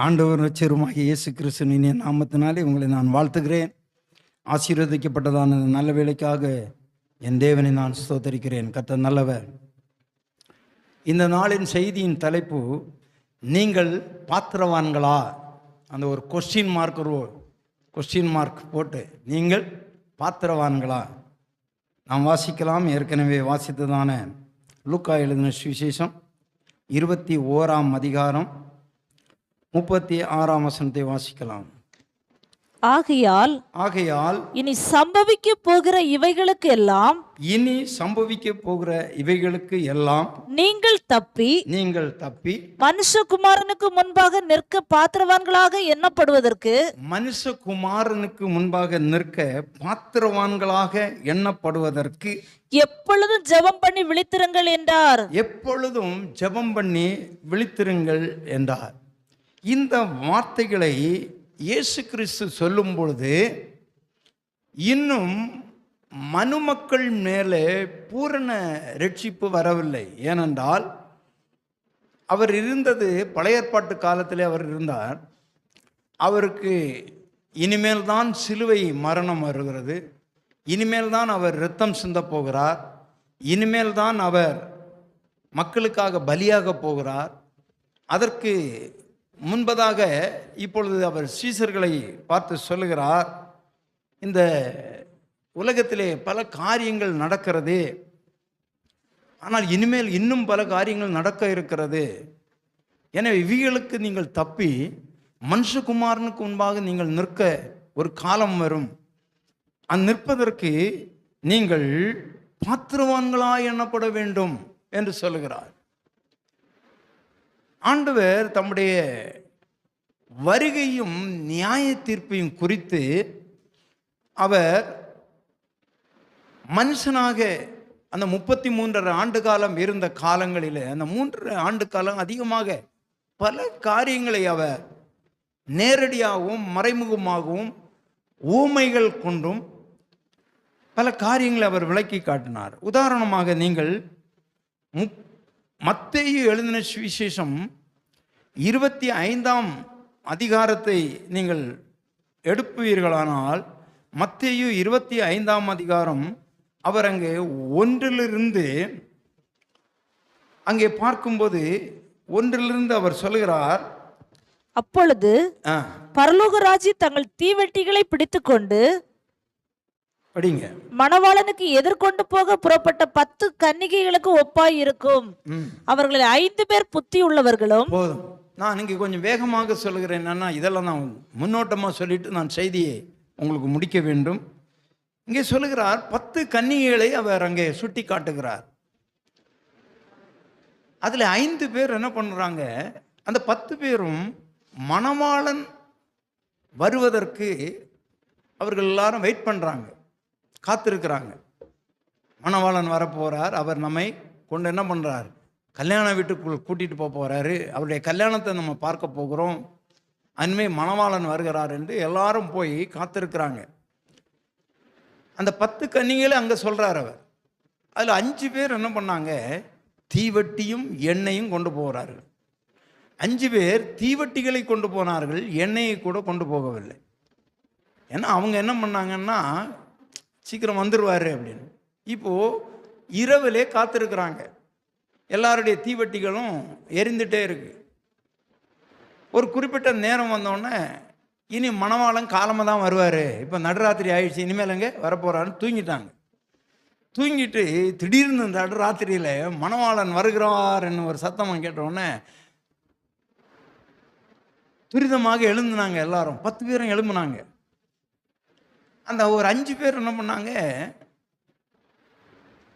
ஆண்டவர் ரட்சகருமாகிய இயேசு கிறிஸ்துவின் நாமத்தினாலே உங்களை நான் வாழ்த்துகிறேன். ஆசீர்வதிக்கப்பட்டதான நல்ல வேலைக்காக என் தேவனை நான் ஸ்தோத்தரிக்கிறேன். கர்த்தர் நல்லவர். இந்த நாளின் செய்தியின் தலைப்பு, நீங்கள் பாத்திரவான்களா? அந்த ஒரு கொஸ்டின் மார்க் போட்டு, நீங்கள் பாத்திரவான்களா? நாம் வாசிக்கலாம். ஏற்கனவே வாசித்ததான லூக்கா எழுதின சுவிசேஷம் 21ஆம் அதிகாரம் 36ஆம் வசனத்தை வாசிக்கலாம். ஆகையால் இனி சம்பவிக்க போகிற இவைகளுக்கு எல்லாம் நீங்கள் தப்பி மனுஷகுமாரனுக்கு முன்பாக நிற்க பாத்திரவான்களாக எண்ணப்படுவதற்கு எப்பொழுதும் ஜெபம் பண்ணி விழித்திருங்கள் என்றார். இந்த வார்த்தைகளை இயேசு கிறிஸ்து சொல்லும் பொழுது இன்னும் மனுமக்கள் மேலே பூரண ரட்சிப்பு வரவில்லை. ஏனென்றால் அவர் இருந்தது பழைய ஏற்பாட்டு காலத்திலே அவர் இருந்தார். அவருக்கு இனிமேல் தான் சிலுவை மரணம் வருகிறது, இனிமேல் தான் அவர் இரத்தம் சிந்த போகிறார், இனிமேல் தான் அவர் மக்களுக்காக பலியாக போகிறார். அதற்கு முன்பதாக இப்பொழுது அவர் சீசர்களை பார்த்து சொல்லுகிறார், இந்த உலகத்திலே பல காரியங்கள் நடக்கிறது, ஆனால் இனிமேல் இன்னும் பல காரியங்கள் நடக்க இருக்கிறது. எனவே இவைகளுக்கு நீங்கள் தப்பி மனுஷகுமாரனுக்கு முன்பாக நீங்கள் நிற்க ஒரு காலம் வரும். நிற்பதற்கு நீங்கள் பாத்திரவான்களாய் எண்ணப்பட வேண்டும் என்று சொல்லுகிறார். ஆண்டவர் தம்முடைய வருகையும் நியாய தீர்ப்பையும் குறித்து அவர் மனுஷனாக அந்த 33 ஆண்டு காலம் இருந்த காலங்களில், அந்த 3 ஆண்டு காலம் அதிகமாக பல காரியங்களை அவர் நேரடியாகவும் மறைமுகமாகவும் ஊமைகள் கொண்டும் பல காரியங்களை அவர் விளக்கி காட்டினார். உதாரணமாக நீங்கள் மத்தேயு எழுதின சுவிசேஷம் 25ஆம் அதிகாரத்தை நீங்கள் எடுப்பீர்களானால், மத்தேயு 25ஆம் அதிகாரம் அவர் அங்கே 1 அங்கே பார்க்கும்போது 1 அவர் சொல்கிறார், அப்பொழுது பரலோக ராஜ்யம் தங்கள் தீவெட்டிகளை பிடித்துக்கொண்டு படிங்க, மணவாளனுக்கு எதிர்கொண்டு போக புறப்பட்ட 10 கன்னிகைகளுக்கு ஒப்பாய் இருக்கும். அவர்களில் 5 பேர் புத்தி உள்ளவர்களும். போதும், நான் இங்கே கொஞ்சம் வேகமாக சொல்கிறேன். என்னன்னா, இதெல்லாம் நான் முன்னோட்டமாக சொல்லிட்டு நான் செய்தியை உங்களுக்கு முடிக்க வேண்டும். இங்கே சொல்லுகிறார், 10 கன்னிகைகளை அவர் அங்கே சுட்டி காட்டுகிறார். அதில் 5 பேர் என்ன பண்ணுறாங்க, அந்த 10 பேரும் மணவாளன் வருவதற்கு அவர்கள் எல்லாரும் வெயிட் பண்ணுறாங்க, காத்திருக்கிறாங்க. மணவாளன் வரப்போகிறார், அவர் நம்மை கொண்டு என்ன பண்ணுறார், கல்யாண வீட்டுக்குள் கூட்டிகிட்டு போகிறாரு, அவருடைய கல்யாணத்தை நம்ம பார்க்க போகிறோம், அன்மை மணவாளன் வருகிறார் என்று எல்லாரும் போய் காத்திருக்கிறாங்க. அந்த 10 கன்னிகளை அங்கே சொல்கிறார் அவர். அதில் 5 பேர் என்ன பண்ணாங்க, தீவட்டியும் எண்ணெயும் கொண்டு போகிறார்கள். 5 பேர் தீவட்டிகளை கொண்டு போனார்கள், எண்ணெயை கூட கொண்டு போகவில்லை. ஏன்னா அவங்க என்ன பண்ணாங்கன்னா, சீக்கிரம் வந்துடுவார் அப்படின்னு. இப்போது இரவிலே காத்திருக்கிறாங்க, எல்லாருடைய தீவட்டிகளும் எரிந்துகிட்டே இருக்கு. ஒரு குறிப்பிட்ட நேரம் வந்தோடனே, இனி மணவாளன் காலமாக தான் வருவார், இப்போ நடுராத்திரி ஆயிடுச்சு, இனிமேல் அங்கே வரப்போகிறான்னு தூங்கிட்டாங்க. தூங்கிட்டு திடீர்னு இந்த நடுராத்திரியில் மணவாளன் வருகிறார் என்ன ஒரு சத்தமாக கேட்டவுடனே துரிதமாக எழுந்துனாங்க. எல்லாரும் 10 பேரும் எழும்புனாங்க. அந்த ஒரு 5 பேர் என்ன பண்ணாங்க,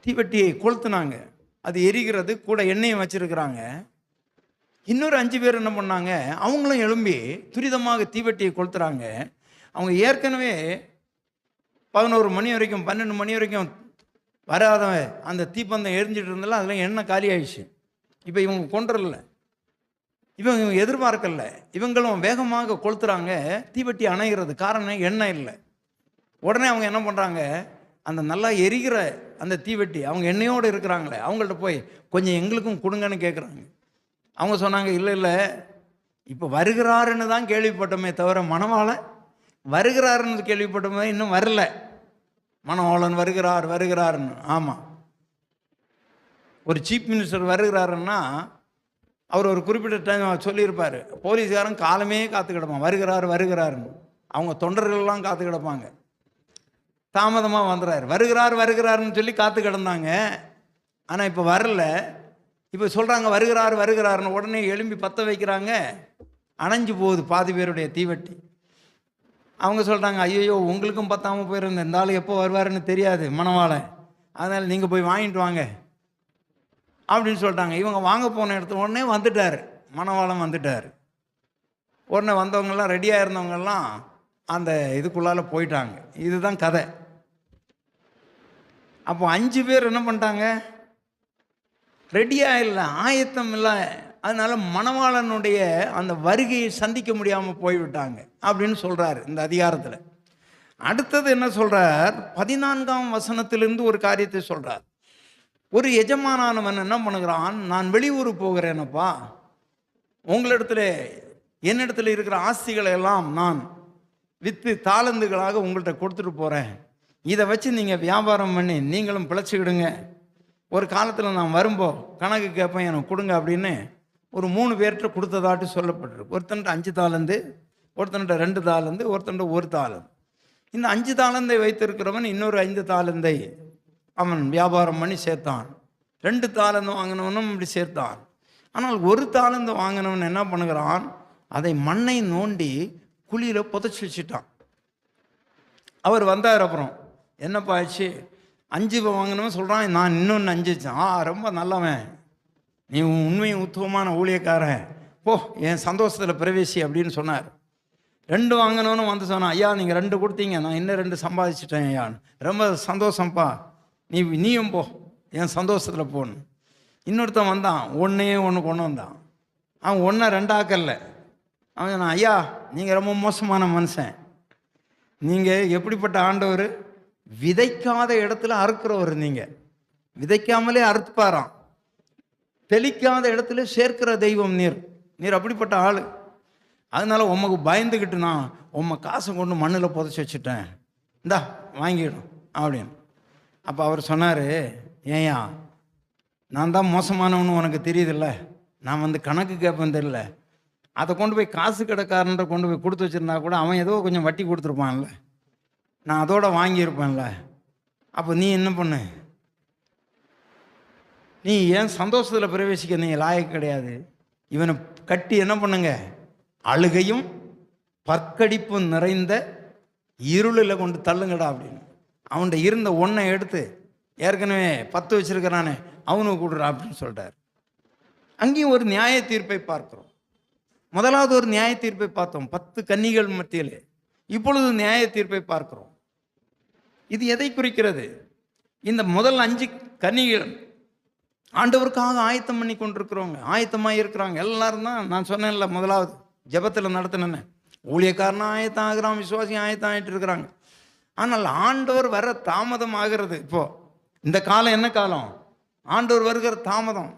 தீவட்டியை கொளுத்துனாங்க, அது எரிகிறது, கூட எண்ணெயை வச்சிருக்கிறாங்க. இன்னொரு 5 பேர் என்ன பண்ணாங்க, அவங்களும் எழும்பி துரிதமாக தீவட்டியை கொளுத்துறாங்க. அவங்க ஏற்கனவே 11 மணி வரைக்கும் 12 மணி வரைக்கும் வராத அந்த தீப்பந்தம் எரிஞ்சிட்டு இருந்தாலும் அதில் எண்ணெய் காலி ஆயிடுச்சு. இப்போ இவங்க கொண்டுறல, இவங்க எதிர்பார்க்கல, இவங்களும் வேகமாக கொளுத்துறாங்க. தீவட்டி அணைகிறது, காரணம் எண்ணெய் இல்லை. உடனே அவங்க என்ன பண்ணுறாங்க, அந்த நல்லா எரிகிற அந்த தீவெட்டி அவங்க எண்ணெயோடு இருக்கிறாங்களே அவங்கள்ட்ட போய் கொஞ்சம் எங்களுக்கும் கொடுங்கன்னு கேட்குறாங்க. அவங்க சொன்னாங்க, இல்லை இப்போ வருகிறாருன்னு தான் கேள்விப்பட்டோமே தவிர மணவாளன் வருகிறாருன்னு கேள்விப்பட்டோமே, இன்னும் வரல. மணவாளன் வருகிறார் வருகிறாருன்னு. ஆமாம், ஒரு சீஃப் மினிஸ்டர் வருகிறாருன்னா அவர் ஒரு குறிப்பிட்ட டைம் சொல்லியிருப்பார். போலீஸ்காரன் காலமே காத்து கிடப்பான், வருகிறார் வருகிறாருன்னு. அவங்க தொண்டர்கள்லாம் காத்து கிடப்பாங்க. தாமதமாக வந்துடுறாரு, வருகிறார் வருகிறாருன்னு சொல்லி காத்து கிடந்தாங்க. ஆனால் இப்போ வரல. இப்போ சொல்கிறாங்க வருகிறார் வருகிறாருன்னு. உடனே எழும்பி பற்ற வைக்கிறாங்க, அணைஞ்சு போகுது பாதி பேருடைய தீவட்டி. அவங்க சொல்கிறாங்க, ஐயோ உங்களுக்கும் பத்தாமல் போயிருந்த இந்த ஆள் எப்போ வருவாருன்னு தெரியாது மணவாளன், அதனால் நீங்கள் போய் வாங்கிட்டு வாங்க அப்படின்னு சொல்லிட்டாங்க. இவங்க வாங்க போன இடத்துல உடனே வந்துட்டார், மணவாளன் வந்துட்டார். உடனே வந்தவங்கெல்லாம் ரெடியாக இருந்தவங்கெல்லாம் அந்த இதுக்குள்ளால் போயிட்டாங்க. இதுதான் கதை. அப்போ 5 பேர் என்ன பண்ணிட்டாங்க, ரெடியாக இல்லை, ஆயத்தம் இல்லை. அதனால மணவாளனுடைய அந்த வருகையை சந்திக்க முடியாமல் போய்விட்டாங்க அப்படின்னு சொல்கிறார் இந்த அதிகாரத்தில். அடுத்தது என்ன சொல்கிறார், 14ஆம் வசனத்திலிருந்து ஒரு காரியத்தை சொல்கிறார். ஒரு எஜமானவன் என்ன பண்ணுகிறான், நான் வெளியூர் போகிறேனப்பா, உங்களிடத்துல என்னிடத்துல இருக்கிற ஆஸ்திகளை எல்லாம் நான் விற்று தாளந்துகளாக உங்கள்கிட்ட கொடுத்துட்டு போகிறேன், இதை வச்சு நீங்கள் வியாபாரம் பண்ணி நீங்களும் பிழைச்சிக்கிடுங்க, ஒரு காலத்தில் நான் வரும்போ கணக்கு கேட்பேன், எனக்கு கொடுங்க அப்படின்னு ஒரு 3 பேர்கிட்ட கொடுத்ததாட்டு சொல்லப்பட்டிருக்கு. ஒருத்தன்ட்ட 5 தாளந்து, ஒருத்தன்ட்ட 2 தாளந்து, ஒருத்தன்ட்ட 1 தாளந்து. இந்த 5 தாளந்தை வைத்திருக்கிறவன் இன்னொரு 5 தாளந்தை அவன் வியாபாரம் பண்ணி சேர்த்தான். 2 தாளந்து வாங்கினவனும் இப்படி சேர்த்தான். ஆனால் 1 தாளந்து வாங்கினவன் என்ன பண்ணுகிறான், அதை மண்ணை நோண்டி குழியில் புதைச்சி வச்சுட்டான். அவர் வந்தார், அப்புறம் என்னப்பா ஆச்சு, 5 வாங்கினவன் சொல்கிறான், நான் இன்னொன்று 5 வச்சேன். ரொம்ப நல்லவன், நீ உண்மையும் உத்தமமான ஊழியக்காரன், போ என் சந்தோஷத்தில் பிரவேசி அப்படின்னு சொன்னார். 2 வாங்கினவனும் வந்து சொன்னான், ஐயா நீங்கள் 2 கொடுத்தீங்க, நான் இன்னும் 2 சம்பாதிச்சிட்டேன் ஐயா, ரொம்ப சந்தோஷம்ப்பா, நீயும் போ என் சந்தோஷத்தில் போன்னு. இன்னொருத்தன் வந்தான், 1 கொண்டு வந்தான். அவன் 1 2 ஆக்கல்ல. அவன் சொன்னான், ஐயா நீங்கள் ரொம்ப மோசமான மனுஷன், நீங்கள் எப்படிப்பட்ட ஆண்டவர், விதைக்காத இடத்துல அறுக்கிறவர், நீங்கள் விதைக்காமலே அறுத்துப்பாராம், தெளிக்காத இடத்துல சேர்க்கிற தெய்வம் நீர் அப்படிப்பட்ட ஆள், அதனால உமக்கு பயந்துக்கிட்டு நான் உம்மை காசை கொண்டு மண்ணில் புதைச்சி வச்சுட்டேன், இந்தா வாங்கிடும் அப்படின்னு. அப்போ அவர் சொன்னார், ஏயா நான் தான் மோசமானவனு உனக்கு தெரியுதில்ல, நான் வந்து கணக்கு கேட்பேன் தெரியல, அதை கொண்டு போய் காசு கடைக்காரன்ற கொண்டு போய் கொடுத்து வச்சுருந்தா கூட அவன் ஏதோ கொஞ்சம் வட்டி கொடுத்துருப்பான்ல, நான் அதோட வாங்கியிருப்பேன்ல, அப்போ நீ என்ன பண்ணு, நீ ஏன் சந்தோஷத்தில் பிரவேசிக்க நீ லாயக்கு கிடையாது, இவனை கட்டி என்ன பண்ணுங்க, அழுகையும் பற்கடிப்பும் நிறைந்த இருளில் கொண்டு தள்ளுங்கடா அப்படின்னு. அவன்கிட்ட இருந்த 1 எடுத்து ஏற்கனவே 10 வச்சிருக்கிறானே அவனுக்கு கொடுறா அப்படின்னு சொல்கிறார். அங்கேயும் ஒரு நியாய தீர்ப்பை பார்க்கிறோம். முதலாவது ஒரு நியாய தீர்ப்பை பார்த்தோம் 10 கன்னிகள் மத்தியில், இப்பொழுது நியாய தீர்ப்பை பார்க்கிறோம். இது எதை குறிக்கிறது, இந்த முதல் 5 கன்னிகள் ஆண்டவருக்காக ஆயத்தம் பண்ணி கொண்டிருக்கிறவங்க, ஆயத்தமாக இருக்கிறாங்க எல்லாரும் தான். நான் சொன்னேன்ல முதலாவது ஜெபத்தில் நடத்தினேன்னு, ஊழியக்காரனா ஆயத்தம் ஆகிறான், விசுவாசி ஆயத்தம் ஆகிட்டு இருக்கிறாங்க. ஆனால் ஆண்டவர் வர தாமதம் ஆகிறது. இப்போது இந்த காலம் என்ன காலம், ஆண்டவர் வருகிற தாமதம்.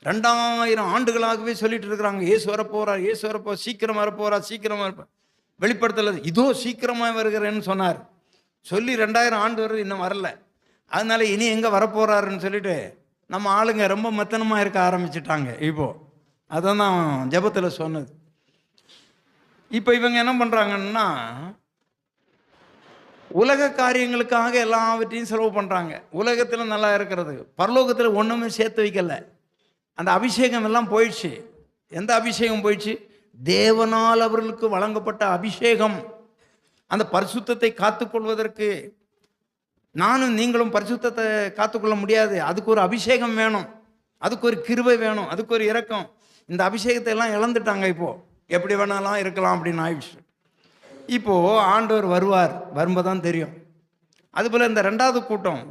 2000 ஆண்டுகளாகவே சொல்லிட்டு இருக்கிறாங்க, இயேசு வரப்போறார், இயேசு வரப்போ, சீக்கிரம் வரப்போறார், சீக்கிரமாக இருப்பார். வெளிப்படுத்தல இதோ சீக்கிரமாக வருகிறேன்னு சொன்னார், சொல்லி 2000 ஆண்டு வருது, இன்னும் வரல. அதனால இனி எங்கே வரப்போறாருன்னு சொல்லிட்டு நம்ம ஆளுங்க ரொம்ப மெத்தனமாக இருக்க ஆரம்பிச்சிட்டாங்க. இப்போது அதான் நான் ஜெபத்தில் சொன்னது. இப்போ இவங்க என்ன பண்ணுறாங்கன்னா, உலக காரியங்களுக்காக எல்லாவற்றையும் செலவு பண்ணுறாங்க. உலகத்தில் நல்லா இருக்கிறது, பரலோகத்தில் ஒன்றுமே சேர்த்து வைக்கல. அந்த அபிஷேகம் எல்லாம் போயிடுச்சு. எந்த அபிஷேகம் போயிடுச்சு, தேவனால் அவர்களுக்கு வழங்கப்பட்ட அபிஷேகம். அந்த பரிசுத்தத்தை காத்துக்கொள்வதற்கு நானும் நீங்களும் பரிசுத்தத்தை காத்துக்கொள்ள முடியாது, அதுக்கு ஒரு அபிஷேகம் வேணும், அதுக்கு ஒரு கிருபை வேணும், அதுக்கு ஒரு இரக்கம். இந்த அபிஷேகத்தை எல்லாம் இழந்துட்டாங்க. இப்போது எப்படி வேணாலும் இருக்கலாம் அப்படின்னு ஆயிடுச்சு. இப்போது ஆண்டவர் வருவார், வரும்போது தான் தெரியும். அதுபோல் இந்த 2வது கூட்டம்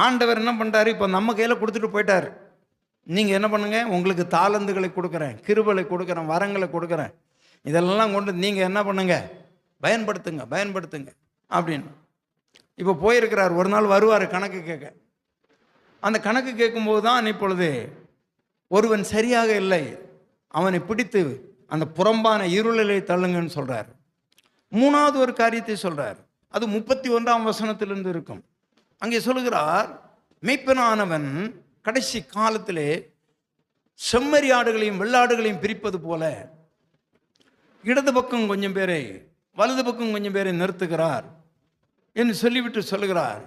ஆண்டவர் என்ன பண்ணுறாரு, இப்போ நம்ம கையில் கொடுத்துட்டு போயிட்டார். நீங்கள் என்ன பண்ணுங்கள், உங்களுக்கு தாளந்துகளை கொடுக்குறேன், கிருபைகளை கொடுக்குறேன், வரங்களை கொடுக்குறேன், இதெல்லாம் கொண்டு நீங்கள் என்ன பண்ணுங்க, பயன்படுத்துங்க அப்படின்னு. இப்போ போயிருக்கிறார், ஒரு நாள் வருவார் கணக்கு கேட்க. அந்த கணக்கு கேட்கும்போது தான் இப்பொழுது ஒருவன் சரியாக இல்லை, அவனை பிடித்து அந்த புறம்பான இருளிலே தள்ளுங்கன்னு சொல்றார். மூணாவது ஒரு காரியத்தை சொல்றார். அது 31ஆம் வசனத்திலிருந்து இருக்கும். அங்கே சொல்லுகிறார், மெய்ப்பனானவன் கடைசி காலத்திலே செம்மறி ஆடுகளையும் வெள்ளாடுகளையும் பிரிப்பது போல இடது பக்கம் கொஞ்சம் பேரை வலது பக்கம் கொஞ்சம் பேரை நிறுத்துகிறார் என்று சொல்லிவிட்டு சொல்லுகிறார்.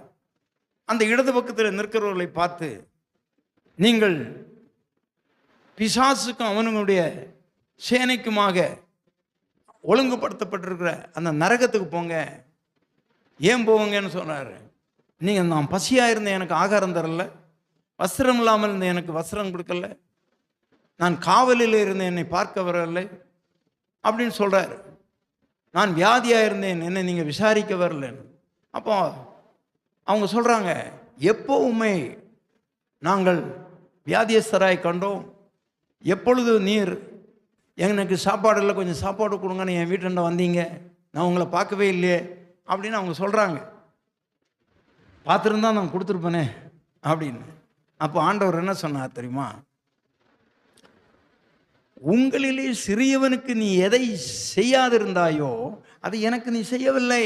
அந்த இடது பக்கத்தில் நிற்கிறவர்களை பார்த்து, நீங்கள் பிசாசுக்கும் அவனுடைய சேனைக்குமாக ஒழுங்குபடுத்தப்பட்டிருக்கிற அந்த நரகத்துக்கு போங்க. ஏன் போவங்கன்னு சொன்னார். நீங்கள், நான் பசியாக இருந்தேன், எனக்கு ஆகாரம் தரல. வஸ்திரம் இல்லாமல் இருந்தேன், எனக்கு வஸ்திரம் கொடுக்கல. நான் காவலில் இருந்தேன், என்னை பார்க்க வரவில்லை அப்படின்னு சொல்கிறார். நான் வியாதியாக இருந்தேன், என்னை நீங்கள் விசாரிக்க வரலன்னு. அப்போ அவங்க சொல்கிறாங்க, எப்போவுமே நாங்கள் வியாதியஸ்தராய் கண்டோம், எப்பொழுது நீர் எனக்கு சாப்பாடில் கொஞ்சம் சாப்பாடு கொடுங்கன்னு என் வீட்டுண்ட வந்தீங்க, நான் உங்களை பார்க்கவே இல்லையே அப்படின்னு அவங்க சொல்கிறாங்க. பார்த்துருந்தா நான் கொடுத்துருப்பேனே அப்படின்னு. அப்போ ஆண்டவர் என்ன சொன்னார் தெரியுமா? உங்களிலே சிறியவனுக்கு நீ எதை செய்யாதிருந்தாயோ அதை எனக்கு நீ செய்யவில்லை.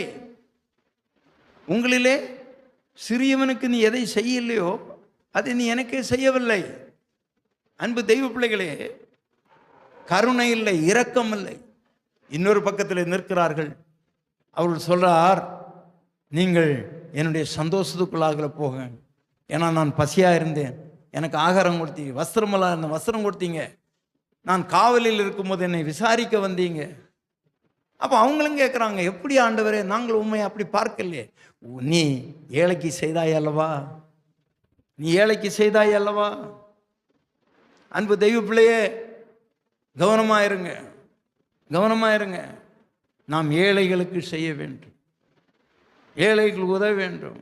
உங்களிலே சிறியவனுக்கு நீ எதை செய்யலையோ அதை நீ எனக்கே செய்யவில்லை. அன்பு தெய்வ பிள்ளைகளே, கருணை இல்லை, இரக்கம் இல்லை. இன்னொரு பக்கத்தில் நிற்கிறார்கள். அவர்கள் சொல்றார், நீங்கள் என்னுடைய சந்தோஷத்துக்குள்ளாக போக, ஏன்னா நான் பசியாக இருந்தேன், எனக்கு ஆகாரம் கொடுத்தீங்க, வஸ்திரமெல்லாம் இருந்த வஸ்திரம் கொடுத்தீங்க, நான் காவலில் இருக்கும்போது என்னை விசாரிக்க வந்தீங்க. அப்போ அவங்களும் கேட்குறாங்க, எப்படி ஆண்டவரே, நாங்கள் உண்மையை அப்படி பார்க்கலையே. நீ ஏழைக்கு செய்தாய் அல்லவா, நீ ஏழைக்கு செய்தாய் அல்லவா. அன்பு தெய்வ பிள்ளையே, கவனமாயிருங்க, கவனமாயிருங்க. நாம் ஏழைகளுக்கு செய்ய வேண்டும், ஏழைகளுக்கு உதவ வேண்டும்.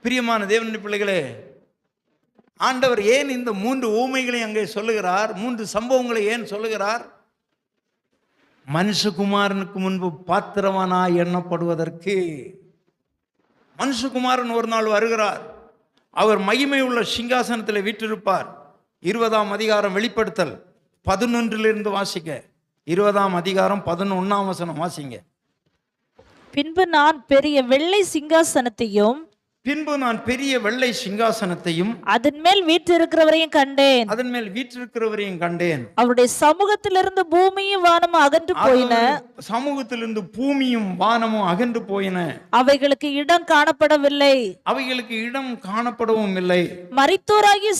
பிரியமான தேவனுடைய பிள்ளைகளே, ஆண்டவர் ஏன் இந்த 3 ஊமைகளை அங்கே சொல்லுகிறார், 3 சம்பவங்களை ஏன் சொல்லுகிறார்? மனுஷகுமாரனுக்கு முன்பு பாத்திரவானாய் எண்ணப்படுவதற்கு. மனுஷகுமாரன் ஒரு நாள் வருகிறார். அவர் மகிமை உள்ள சிங்காசனத்தில் வீற்றிருப்பார். 20ஆம் அதிகாரம் வெளிப்படுத்தல் 11 வாசிக்க. 20ஆம் அதிகாரம் 11ஆம் வசனம் வாசிங்க. பின்பு நான் பெரிய வெள்ளை சிங்காசனத்தையும் அதன் மேல் வீற்றிருக்கிறவரையும் கண்டேன். அவருடைய சமூகத்திலிருந்து பூமியும் வானமும் அகன்று போயின. அவைகளுக்கு இடம் காணப்படவும் இல்லை. மரித்தோராகிய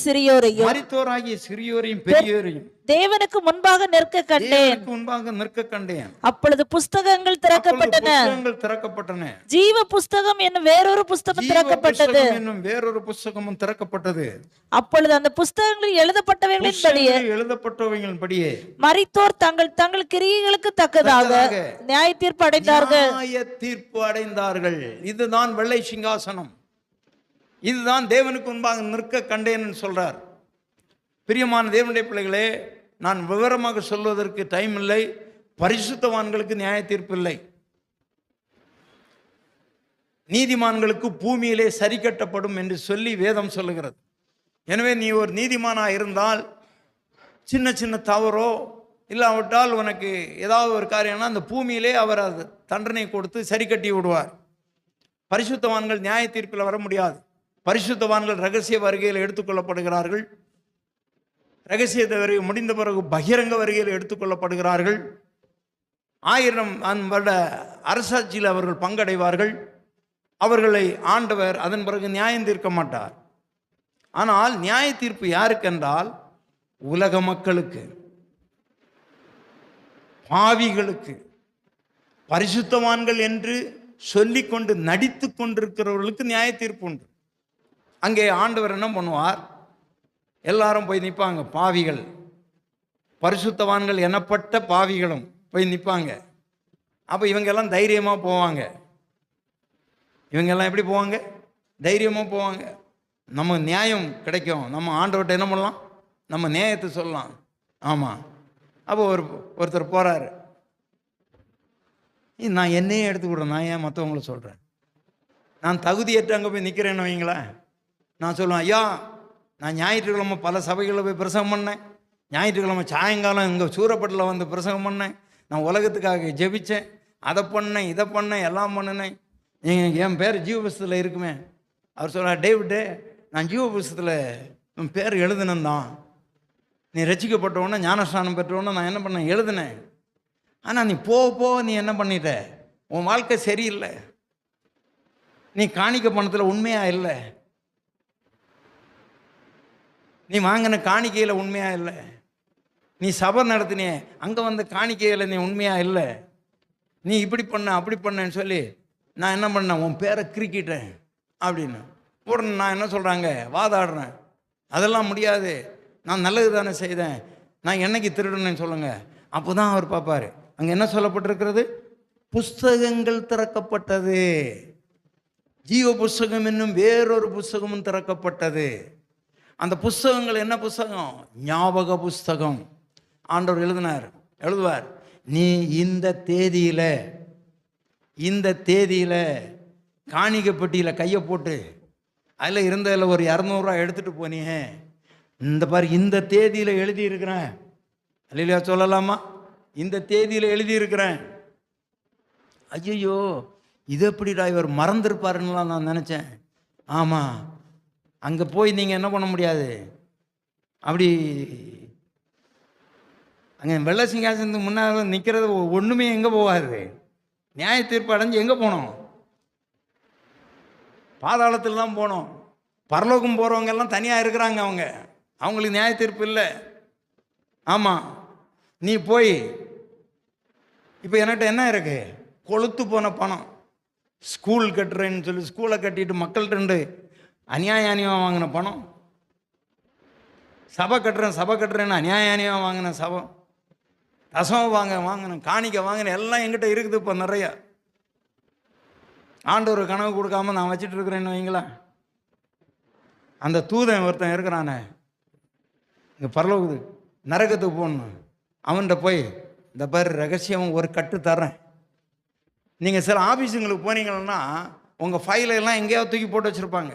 சிறியோரையும் பெரியோரையும் தேவனுக்கு முன்பாக நிற்க கண்டேன். அப்பொழுது புஸ்தகங்கள் திறக்கப்பட்டன. ஜீவ புஸ்தகம் என்னும் வேறொரு புஸ்தகம் திறக்கப்பட்டது. அப்பொழுது அந்த புஸ்தகங்களில் எழுதப்பட்டவைகளின்படியே மரித்தோர் தங்கள் கிரியைகளுக்கு தக்கதாக நியாய தீர்ப்பு அடைந்தார்கள். இதுதான் வெள்ளை சிங்காசனம், இதுதான் தேவனுக்கு முன்பாக நிற்க கண்டேன் சொல்றார். பிரியமான தேவனுடைய பிள்ளைகளே, நான் விவரமாக சொல்வதற்கு டைம் இல்லை. பரிசுத்தவான்களுக்கு நியாய தீர்ப்பு இல்லை. நீதிமான்களுக்கு பூமியிலே சரி கட்டப்படும் என்று சொல்லி வேதம் சொல்லுகிறது. எனவே நீ ஒரு நீதிமானாக இருந்தால் சின்ன சின்ன தவறோ இல்லாவிட்டால் உனக்கு ஏதாவது ஒரு காரியம்னா அந்த பூமியிலே அவர் அது தண்டனை கொடுத்து சரி கட்டி விடுவார். பரிசுத்தவான்கள் நியாய தீர்ப்பில் வர முடியாது. பரிசுத்தவான்கள் ரகசிய வருகையில் எடுத்துக்கொள்ளப்படுகிறார்கள். ரகசியத்தை வருகை முடிந்த பிறகு பகிரங்க வருகையில் எடுத்துக்கொள்ளப்படுகிறார்கள். 1000 வருட அரசாட்சியில் அவர்கள் பங்கடைவார்கள். அவர்களை ஆண்டவர் அதன் பிறகு நியாயம் தீர்க்க மாட்டார். ஆனால் நியாய தீர்ப்பு யாருக்கென்றால் உலக மக்களுக்கு, பாவிகளுக்கு, பரிசுத்தவான்கள் என்று சொல்லிக்கொண்டு நடித்து கொண்டிருக்கிறவர்களுக்கு நியாய தீர்ப்பு உண்டு. அங்கே ஆண்டவர் என்ன பண்ணுவார்? எல்லாரும் போய் நிற்பாங்க. பாவிகள், பரிசுத்தவான்கள் எனப்பட்ட பாவிகளும் போய் நிற்பாங்க. அப்போ இவங்கெல்லாம் தைரியமாக போவாங்க. இவங்கெல்லாம் எப்படி போவாங்க? தைரியமாக போவாங்க. நம்ம நியாயம் கிடைக்கும். நம்ம ஆண்டவர்கிட்ட என்ன பண்ணலாம்? நம்ம நியாயத்தை சொல்லலாம். ஆமாம். அப்போ ஒருத்தர் போகிறாரு. நான் என்னையே எடுத்துக்கிடுறேன், நான் ஏன் மற்றவங்கள சொல்கிறேன்? நான் தகுதியற்று அங்கே போய் நிற்கிறேன்னு வைங்களேன். நான் சொல்லுவேன், ஐயா, நான் ஞாயிற்றுக்கிழமை பல சபைகளில் போய் பிரசங்கம் பண்ணேன், ஞாயிற்றுக்கிழமை சாயங்காலம் இங்கே சூரப்பட்டில் வந்து பிரசங்கம் பண்ணேன். நான் உலகத்துக்காக ஜெபிச்சேன், அதை பண்ணேன், இதை பண்ணேன், எல்லாம் பண்ணினேன். என் பேர் ஜீவ புஸ்தகத்தில் இருக்குமே. அவர் சொல்கிறார், டேவிட்டு நான் ஜீவ புஸ்தகத்தில் உன் பேர் எழுதுனேன். நீ ரசிக்கப்பட்டவொன்னே ஞானஸ்நானம் பெற்றவொன்னே நான் என்ன பண்ணேன், எழுதினேன். ஆனால் நீ போக நீ என்ன பண்ணிட்ட, உன் வாழ்க்கை சரியில்லை, நீ காணிக்க பணத்தில் உண்மையாக இல்லை, நீ வாங்கின காணிக்கையில் உண்மையாக இல்லை, நீ சபை நடத்தினே அங்கே வந்து காணிக்கையில் நீ உண்மையாக இல்லை, நீ இப்படி பண்ண அப்படி பண்ணேன்னு சொல்லி நான் என்ன பண்ணேன், உன் பேரை கிறுக்கிட்டேன் அப்படின்னு. உடனே நான் என்ன சொல்கிறாங்க, வாதாடுறேன். அதெல்லாம் முடியாது, நான் நல்லது தானே செய்தேன், நான் என்னைக்கு திருடுனேன்னு சொல்லுங்கள். அப்போ தான் அவர் பார்ப்பார். அங்கே என்ன சொல்லப்பட்டிருக்கிறது, புஸ்தகங்கள் திறக்கப்பட்டது, ஜீவ புஸ்தகம் என்னும் வேறொரு புஸ்தகமும் திறக்கப்பட்டது. அந்த புஸ்தகங்கள் என்ன புஸ்தகம், ஞாபக புஸ்தகம். ஆண்டவர் எழுதுவார், நீ இந்த தேதியில் காணிக்கப்பட்டியில் கையை போட்டு அதில் இருந்ததில் ஒரு 200 ரூபா எடுத்துகிட்டு போனீங்க, இந்த பாரு இந்த தேதியில் எழுதியிருக்கிறேன். அல்லையா சொல்லலாமா, இந்த தேதியில் எழுதியிருக்கிறேன். ஐயோ இது எப்படிடா இவர் மறந்துருப்பாருன்னுலாம் நான் நினச்சேன். ஆமாம், அங்கே போய் நீங்கள் என்ன பண்ண முடியாது. அப்படி அங்கே வெள்ளை சிங்காசனத்துக்கு முன்னால் நிற்கிறது ஒன்றுமே எங்கே போகாது. நியாய தீர்ப்பு அடைஞ்சு எங்கே போனோம், பாதாளத்தில் தான் போனோம். பரலோகம் போகிறவங்க எல்லாம் தனியாக இருக்கிறாங்க, அவங்களுக்கு நியாய தீர்ப்பு இல்லை. ஆமாம், நீ போய் இப்போ என்கிட்ட என்ன இருக்கு, கொளுத்து போன பணம், ஸ்கூல் கட்டுறேன்னு சொல்லி ஸ்கூலை கட்டிட்டு மக்கள்கிட்ட அநியாயம் வாங்கின பணம், சபை கட்டுறேன்னு அநியாயம் வாங்கின சபை, தசம் வாங்கினேன், காணிக்க வாங்கினேன், எல்லாம் என்கிட்ட இருக்குது இப்போ நிறையா. ஆண்டவர் கனவு கொடுக்காம நான் வச்சுட்டு இருக்கிறேன்னு வைங்களேன். அந்த தூதன் ஒருத்தன் இருக்கிறானே இங்கே பரலோகத்துக்கு நரகத்துக்கு போகணும், அவன்கிட்ட போய் இந்த பாரு ரகசியம் ஒரு கட்டு தர்றேன். நீங்கள் சில ஆஃபீஸுங்களுக்கு போனீங்கன்னா உங்கள் ஃபைலெல்லாம் எங்கேயாவது தூக்கி போட்டு வச்சுருப்பாங்க.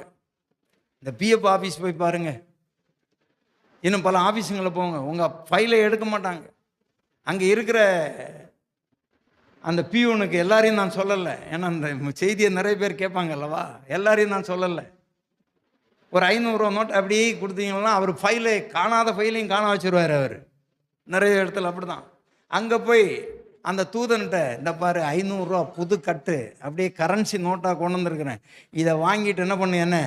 இந்த பிஎஃப் ஆஃபீஸ் போய் பாருங்கள், இன்னும் பல ஆஃபீஸுங்களில் போங்க, உங்கள் ஃபைலை எடுக்க மாட்டாங்க. அங்கே இருக்கிற அந்த பியூனுக்கு எல்லாரையும் நான் சொல்லலை, ஏன்னா அந்த செய்தியை நிறைய பேர் கேட்பாங்க அல்லவா, எல்லாரையும் நான் சொல்லலை. ஒரு 500 ரூபா நோட் அப்படியே கொடுத்தீங்கன்னா அவர் காணாத ஃபைலையும் காண வச்சுருவார். அவர் நிறைய இடத்துல அப்படி தான். அங்கே போய் அந்த தூதன்கிட்ட இந்த பாரு 500 ரூபா புது கட்டு அப்படியே கரன்சி நோட்டாக கொண்டு வந்திருக்கிறேன், இதை வாங்கிட்டு என்ன பண்ணு, என்ன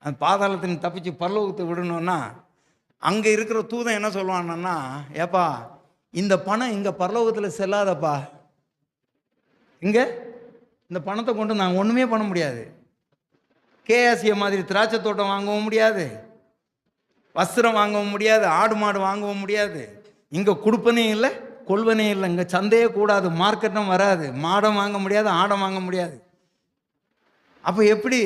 அந்த பாதாளத்தின் தப்பிச்சு பரலோகத்தை விடணும்னா அங்கே இருக்கிற தூதன் என்ன சொல்லுவான்னா, ஏப்பா இந்த பணம் இங்கே பரலோகத்தில் செல்லாதப்பா, இங்கே இந்த பணத்தை கொண்டு நாங்கள் ஒன்றுமே பண்ண முடியாது. கேஎஸ்ஏ மாதிரி திராட்சை தோட்டம் வாங்கவும் முடியாது, வஸ்திரம் வாங்கவும் முடியாது, ஆடு மாடு வாங்கவும் முடியாது. இங்கே கொடுப்பனே இல்லை, கொள்வனே இல்லை, இங்கே சந்தையே கூடாது, மார்க்கெட்டும் வராது, மாடம் வாங்க முடியாது, ஆடம் வாங்க முடியாது. அப்போ எப்படி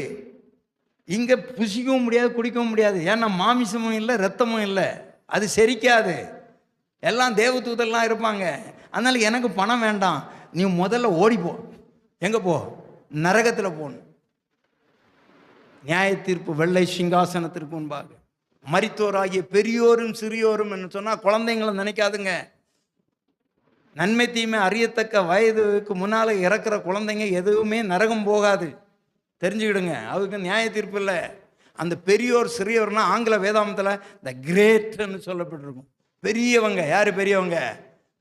இங்கே புசிக்கவும் முடியாது, குடிக்கவும் முடியாது, ஏன்னா மாமிசமும் இல்லை, ரத்தமும் இல்லை, அது செரிக்காது. எல்லாம் தேவதூதெல்லாம் இருப்பாங்க. அதனால் எனக்கு பணம் வேண்டாம், நீ முதல்ல ஓடிப்போ. எங்கே போ, நரகத்தில் போகணும். நியாய தீர்ப்பு வெள்ளை சிங்காசனத்திற்கு முன்பாக மரித்தோராகிய பெரியோரும் சிறியோரும் என்று சொன்னால் குழந்தைங்களை நினைக்காதுங்க. நன்மை தீமை அறியத்தக்க வயதுக்கு முன்னால் இறக்குற குழந்தைங்க எதுவுமே நரகம் போகாது, தெரிஞ்சுக்கிடுங்க. அதுக்கு நியாய தீர்ப்பு இல்லை. அந்த பெரியோர் சிறியோர்னா ஆங்கில வேதாந்தத்தில் த கிரேட்னு சொல்லப்பட்டிருக்கும். பெரியவங்க யார், பெரியவங்க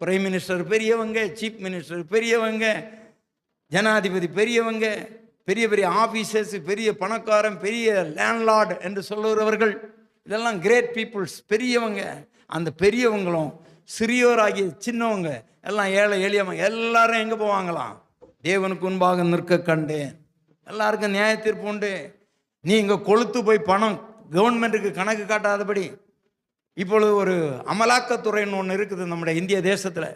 பிரைம் மினிஸ்டர் பெரியவங்க, சீஃப் மினிஸ்டர் பெரியவங்க, ஜனாதிபதி பெரியவங்க, பெரிய பெரிய ஆஃபீஸர்ஸ், பெரிய பணக்காரன், பெரிய லேண்ட்லார்டு என்று சொல்லுகிறவர்கள், இதெல்லாம் கிரேட் பீப்புள்ஸ், பெரியவங்க. அந்த பெரியவங்களும் சிறியோராகிய சின்னவங்க எல்லாம் ஏழை எளியவங்க எல்லாரும் எங்கே போவாங்களாம், தேவனுக்கு முன்பாக நிற்க கண்டேன். எல்லாருக்கும் நியாய தீர்ப்பு உண்டு. நீ இங்கே கொளுத்து போய் பணம் கவர்மெண்ட்டுக்கு கணக்கு காட்டாதபடி. இப்பொழுது ஒரு அமலாக்கத்துறைன்னு ஒன்று இருக்குது நம்முடைய இந்திய தேசத்தில்,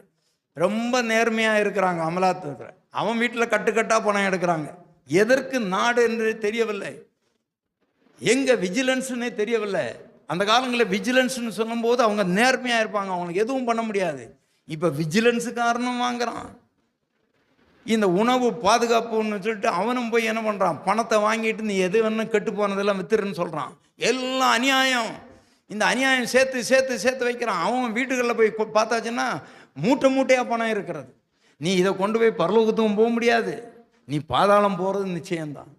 ரொம்ப நேர்மையாக இருக்கிறாங்க அமலாக்கத்துறை. அவன் வீட்டில் கட்டுக்கட்டாக பணம் எடுக்கிறாங்க. எதற்கு நாடு என்று தெரியவில்லை, எங்கே விஜிலன்ஸ்னே தெரியவில்லை. அந்த காலங்களில் விஜிலன்ஸ்னு சொல்லும்போது அவங்க நேர்மையாக இருப்பாங்க, அவங்களுக்கு எதுவும் பண்ண முடியாது. இப்போ விஜிலன்ஸு காரணம் வாங்குறான். இந்த உணவு பாதுகாப்புன்னு சொல்லிட்டு அவனும் போய் என்ன பண்ணுறான், பணத்தை வாங்கிட்டு நீ எது வேணும் கெட்டு போனதெல்லாம் வித்துருன்னு சொல்கிறான். எல்லாம் அநியாயம். இந்த அநியாயம் சேர்த்து சேர்த்து சேர்த்து வைக்கிறான். அவன் வீட்டுகளில் போய் பார்த்தாச்சுன்னா மூட்டை மூட்டையாக பணம் இருக்கிறது. நீ இதை கொண்டு போய் பரலோகத்துக்கும் போக முடியாது, நீ பாதாளம் போகிறது நிச்சயம்தான்.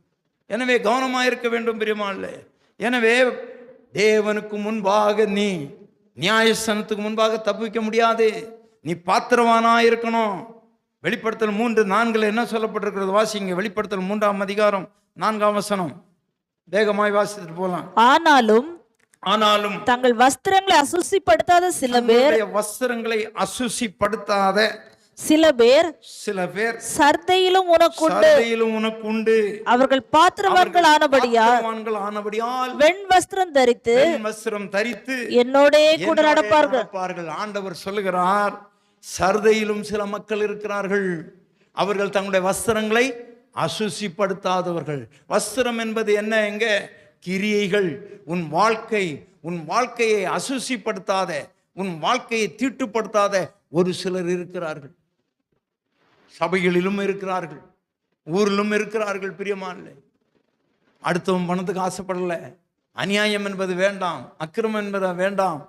எனவே கவனமாக இருக்க வேண்டும் பிரியமானே. எனவே தேவனுக்கு முன்பாக நீ நியாயஸ்தானத்துக்கு முன்பாக தப்பிக்க முடியாது. நீ பாத்திரவானாக இருக்கணும். வெளிப்படுத்தல் 3:4 என்ன சொல்லப்பட்டிருக்கிறது வாசிங்க. வெளிப்படுத்தல் 3ஆம் அதிகாரம் 4ஆம் வசனம். வேகமாய் வாசித்துட்டு போகலாம். ஆனாலும் தங்கள் வஸ்திரங்களை அசுசிப்படுத்தாத சில பேர், வஸ்திரங்களை அசுசிப்படுத்தாத சில பேர் சர்தையிலும் உனக்குண்டு அவர்கள் பாத்திரவான்கள் ஆனபடியால் வெண் வஸ்திரம் தரித்து என்னோடே கூட நடப்பார்கள். ஆண்டவர் சொல்லுகிறார், சர்தையிலும் சில மக்கள் இருக்கிறார்கள், அவர்கள் தங்களுடைய வஸ்திரங்களை அசுசிப்படுத்தாதவர்கள். வஸ்திரம் என்பது என்ன? எங்க கிரியைகள். உன் வாழ்க்கையை அசுசிப்படுத்தாத, உன் வாழ்க்கையை தீட்டுப்படுத்தாத ஒரு சிலர் இருக்கிறார்கள். சபைகளிலும் இருக்கிறார்கள், ஊரிலும் இருக்கிறார்கள். பிரியமானே, அடுத்தவன் பணத்துக்கு ஆசைப்படல. அநியாயம் என்பது வேண்டாம், அக்கிரமம் என்பது வேண்டாம்.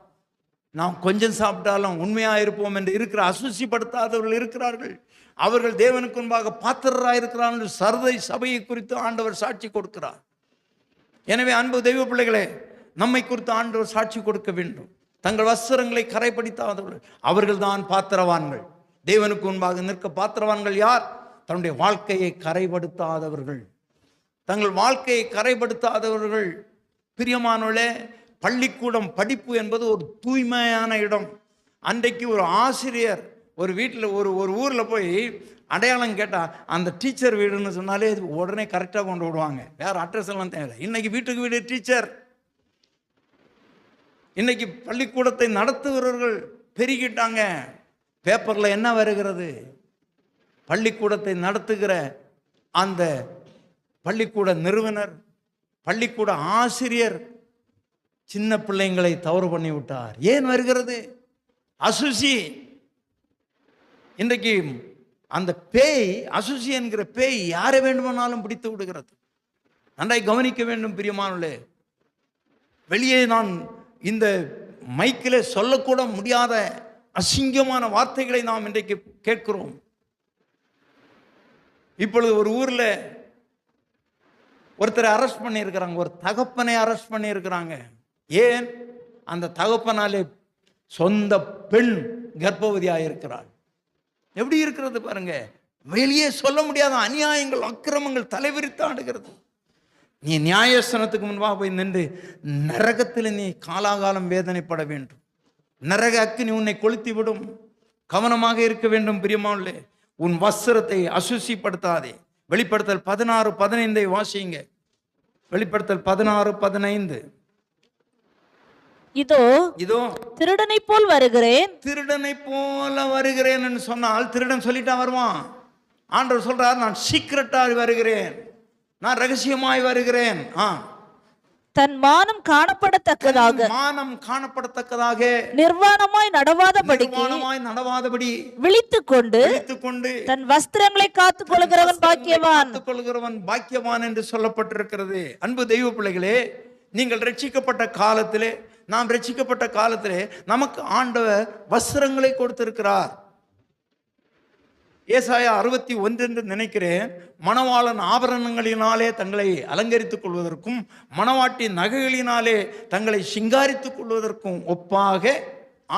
நாம் கொஞ்சம் சாப்பிட்டாலும் உண்மையாக இருப்போம் என்று இருக்கிற அசுசிப்படுத்தாதவர்கள் இருக்கிறார்கள். அவர்கள் தேவனுக்கு முன்பாக பாத்திரராக இருக்கிறார்கள். சர்தை சபையை குறித்து ஆண்டவர் சாட்சி கொடுக்கிறார். எனவே அன்பு தெய்வ பிள்ளைகளே, நம்மை குறித்து ஆண்டவர் சாட்சி கொடுக்க வேண்டும். தங்கள் வஸ்திரங்களை கரைப்படுத்தாதவர்கள் அவர்கள் தான் பாத்திரவான்கள். தேவனுக்கு முன்பாக நிற்க பாத்திரவான்கள் யார்? தன்னுடைய வாழ்க்கையை கரைப்படுத்தாதவர்கள். தங்கள் வாழ்க்கையை கரைப்படுத்தாதவர்கள். பிரியமானவர்களே, பள்ளிக்கூடம் படிப்பு என்பது ஒரு தூய்மையான இடம். அன்றைக்கு ஒரு ஆசிரியர் ஒரு வீட்டில் ஒரு ஊரில் போய் அடையாளம் கேட்டால் அந்த டீச்சர் வீடுன்னு சொன்னாலே உடனே கரெக்டாக கொண்டு விடுவாங்க. வேறு அட்ரஸ் எல்லாம் தேவை. இன்னைக்கு வீட்டுக்கு வீடு டீச்சர். இன்னைக்கு பள்ளிக்கூடத்தை நடத்துகிறவர்கள் பெருகிட்டாங்க. பேப்பரில் என்ன வருகிறது? பள்ளிக்கூடத்தை நடத்துகிற அந்த பள்ளிக்கூட நிறுவனர், பள்ளிக்கூட ஆசிரியர் சின்ன பிள்ளைங்களை தவறு பண்ணி விட்டார். ஏன் வருகிறது? அசுசி. இன்றைக்கு அந்த பேய், அசுசி என்கிற பேய் யாரை வேண்டுமானாலும் பிடித்து விடுகிறது. நன்றாய் கவனிக்க வேண்டும் பிரியமானவர்களே. வெளியே நான் இந்த மைக்கில் சொல்லக்கூட முடியாத அசிங்கமான வார்த்தைகளை நாம் இன்றைக்கு கேட்கிறோம். இப்பொழுது ஒரு ஊரில் ஒருத்தரை அரெஸ்ட் பண்ணியிருக்கிறாங்க, ஒரு தகப்பனை அரெஸ்ட் பண்ணியிருக்கிறாங்க. ஏன்? அந்த தகப்பனாலே சொந்த பெண் கர்ப்பவதியாக இருக்கிறாள். எப்படி இருக்கிறது பாருங்க. வெளியே சொல்ல முடியாத அநியாயங்கள், அக்கிரமங்கள் தலைவிரித்து ஆடுகிறது. நீ நியாயஸ்தானத்துக்கு முன்பாக போய் நின்று நரகத்தில் நீ காலாகாலம் வேதனைப்பட வேண்டும். நரக அக்கினி உன்னை கொளுத்தி விடும். கவனமாக இருக்க வேண்டும் பிரியமானவர்களே. உன் வஸ்திரத்தை அசுசிப்படுத்தாதே. வெளிப்படுத்தல் 16:15 வாசிங்க. வெளிப்படுத்தல் 16:15. இதோ திருடனை போல் வருகிறேன். திருடனை போல வருகிறேன் என்று சொன்னால் திருடன் சொல்லிட்டா வருவான். ஆண்டவர் சொல்றார், நான் சீக்கிரட்டாக வருகிறேன், நான் ரகசியமாய் வருகிறேன். தன் மானம் காணப்படத்தக்கதாக நிர்வாணமாய் நடவாதபடி விழித்துக்கொண்டு தன் வஸ்திரங்களை காத்துக் கொள்கிறவன் பாக்கியவான் என்று சொல்லப்பட்டிருக்கிறது. அன்பு தெய்வ பிள்ளைகளே, நீங்கள் ரட்சிக்கப்பட்ட காலத்திலே, நாம் ரட்சிக்கப்பட்ட காலத்திலே நமக்கு ஆண்டவர் வஸ்திரங்களை கொடுத்திருக்கிறார். ஏசாயா 61 என்று நினைக்கிறேன். மணவாளன் ஆபரணங்களினாலே தங்களை அலங்கரித்துக் கொள்வதற்கும் மணவாட்டி நகைகளினாலே தங்களை சிங்காரித்துக் கொள்வதற்கும் ஒப்பாக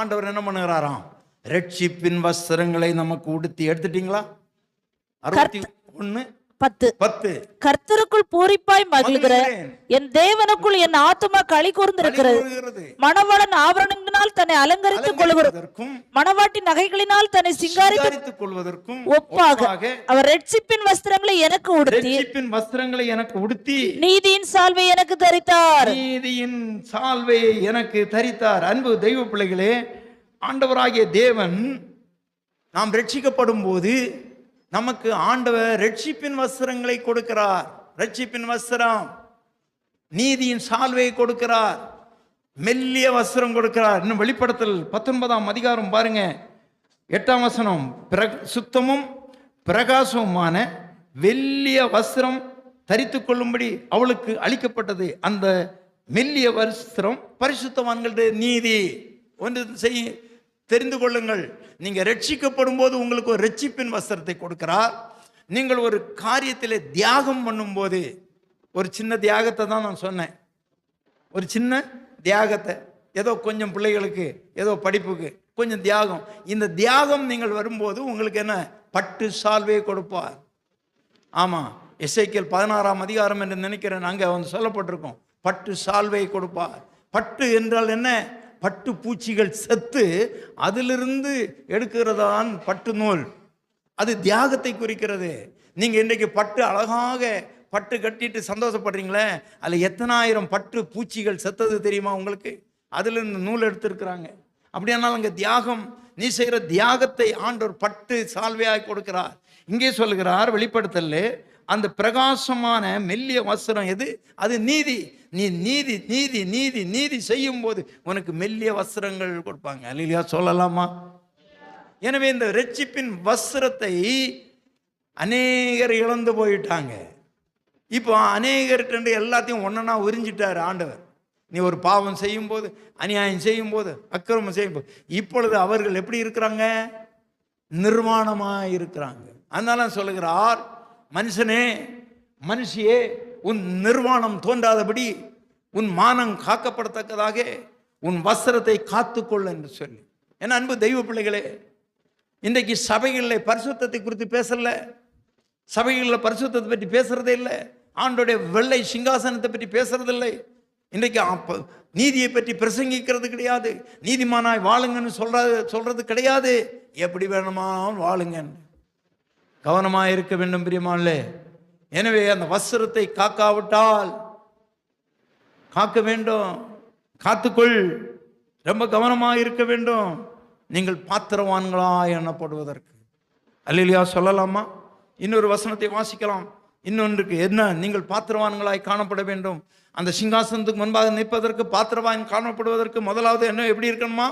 ஆண்டவர் என்ன பண்ணுகிறாராம்? ரட்சிப்பின் வஸ்திரங்களை நமக்கு உடுத்தி. எடுத்துட்டீங்களா? 61:10. கர்த்தருக்குள் பூரிப்பாய் மகிழ்கிற என் தேவனுக்குள் என் ஆத்துமா களி கூர்ந்திருக்கிறது. மணவாளன் ஆபரணங்களினால் தன்னை அலங்கரித்துக் கொள்வதற்கும் மணவாட்டி நகைகளினால் தன்னை சிங்காரித்துக் கொள்வதற்கும் ஒப்பாக அவர் ரட்சிப்பின் வஸ்திரங்களை எனக்கு உடுத்தி நீதியின் சால்வையை எனக்கு தரித்தார். அன்பு தெய்வ பிள்ளைகளே, ஆண்டவராகிய தேவன் நாம் ரட்சிக்கப்படும் போது நமக்கு ஆண்டவர் ரட்சிப்பின் வஸ்திரங்களை கொடுக்கிறார். ரட்சிப்பின் வஸ்திரம், நீதியின் சால்வையை கொடுக்கிறார், மெல்லிய வஸ்திரம் கொடுக்கிறார். இன்னும் வெளிப்படுத்தல் 19ஆம் அதிகாரம் பாருங்க, 8ஆம் வசனம். சுத்தமும் பிரகாசமுமான வெள்ளிய வஸ்திரம் தரித்து கொள்ளும்படி அவளுக்கு அளிக்கப்பட்டது. அந்த மெல்லிய வஸ்திரம் பரிசுத்தவான்களுடைய நீதி. ஒன்று தெரிந்து கொள்ளுங்கள், நீங்க ரட்சிக்கப்படும் போது உங்களுக்கு ஒரு ரட்சிப்பின் வஸ்திரத்தை கொடுக்கிறார். நீங்கள் ஒரு காரியத்தில் தியாகம் பண்ணும்போது, ஒரு சின்ன தியாகத்தை தான் நான் சொன்னேன், ஒரு சின்ன தியாகத்தை, ஏதோ கொஞ்சம் பிள்ளைகளுக்கு, ஏதோ படிப்புக்கு கொஞ்சம் தியாகம். இந்த தியாகம் நீங்கள் வரும்போது உங்களுக்கு என்ன, பட்டு சால்வையை கொடுப்பார். ஆமாம், எசேக்கியேல் 16ஆம் அதிகாரம் என்று நினைக்கிறேன், அங்கே வந்து சொல்லப்பட்டிருக்கோம், பட்டு சால்வையை கொடுப்பார். பட்டு என்றால் என்ன, பட்டு பூச்சிகள் செத்து அதிலிருந்து எடுக்கிறதான் பட்டு நூல். அது தியாகத்தை குறிக்கிறது. நீங்க இன்றைக்கு பட்டு அழகாக பட்டு கட்டிட்டு சந்தோஷப்படுறீங்களே, அதில் எத்தனாயிரம் பட்டு பூச்சிகள் செத்தது தெரியுமா உங்களுக்கு? அதிலிருந்து நூல் எடுத்திருக்கிறாங்க. அப்படியானால் அங்கே தியாகம், நீ செய்கிற தியாகத்தை ஆண்டவர் பட்டு சால்வையாய் கொடுக்கிறார். இங்கே சொல்லுகிறார் வெளிப்படுத்தல், அந்த பிரகாசமான மெல்லிய வஸ்திரம் எது? அது நீதி. நீ நீதி நீதி நீதி நீதி செய்யும் போது உனக்கு மெல்லிய வஸ்திரங்கள் கொடுப்பாங்க. அல்லேலூயா சொல்லலாமா? எனவே இந்த ரட்சிப்பின் வஸ்திரத்தை அநேகர் இழந்து போயிட்டாங்க. இப்போ அநேகர்கிட்ட எல்லாத்தையும் ஒன்றா உறிஞ்சிட்டார் ஆண்டவர். நீ ஒரு பாவம் செய்யும் போது, அநியாயம் செய்யும் போது, அக்கிரமம் செய்யும் போது, இப்பொழுது அவர்கள் எப்படி இருக்கிறாங்க? நிர்வாணமாக இருக்கிறாங்க. அதனால சொல்லுகிறார், மனுஷனே மனுஷியே, உன் நிர்வாணம் தோன்றாதபடி உன் மானம் காக்கப்படத்தக்கதாக உன் வஸ்திரத்தை காத்துக்கொள் என்று சொல்லி. என் அன்பு தெய்வ பிள்ளைகளே, இன்றைக்கு சபைகளில் பரிசுத்தத்தை குறித்து பேசல, சபைகளில் பரிசுத்தத்தை பற்றி பேசுறதே இல்லை, ஆண்டோடைய வெள்ளை சிங்காசனத்தை பற்றி பேசுறதில்லை. இன்றைக்கு நீதியை பற்றி பிரசங்கிக்கிறது கிடையாது. நீதிமானாய் வாழுங்கன்னு சொல்றது கிடையாது. எப்படி வேணுமானாலும் வாழுங்க, கவனமாக இருக்க வேண்டும் பிரியமானே. எனவே அந்த வஸ்திரத்தை காக்காவிட்டால், காக்க வேண்டும், காத்துக்கொள், ரொம்ப கவனமாக இருக்க வேண்டும், நீங்கள் பாத்திரவான்களாய் எண்ணப்படுவதற்கு. அல்லேலூயா சொல்லலாமா? இன்னொரு வசனத்தை வாசிக்கலாம். இன்னொன்றுக்கு என்ன, நீங்கள் பாத்திரவான்களாய் காணப்பட வேண்டும். அந்த சிங்காசனத்துக்கு முன்பாக நிற்பதற்கு, பாத்திரவான் காணப்படுவதற்கு முதலாவது என்ன, எப்படி இருக்கணுமா?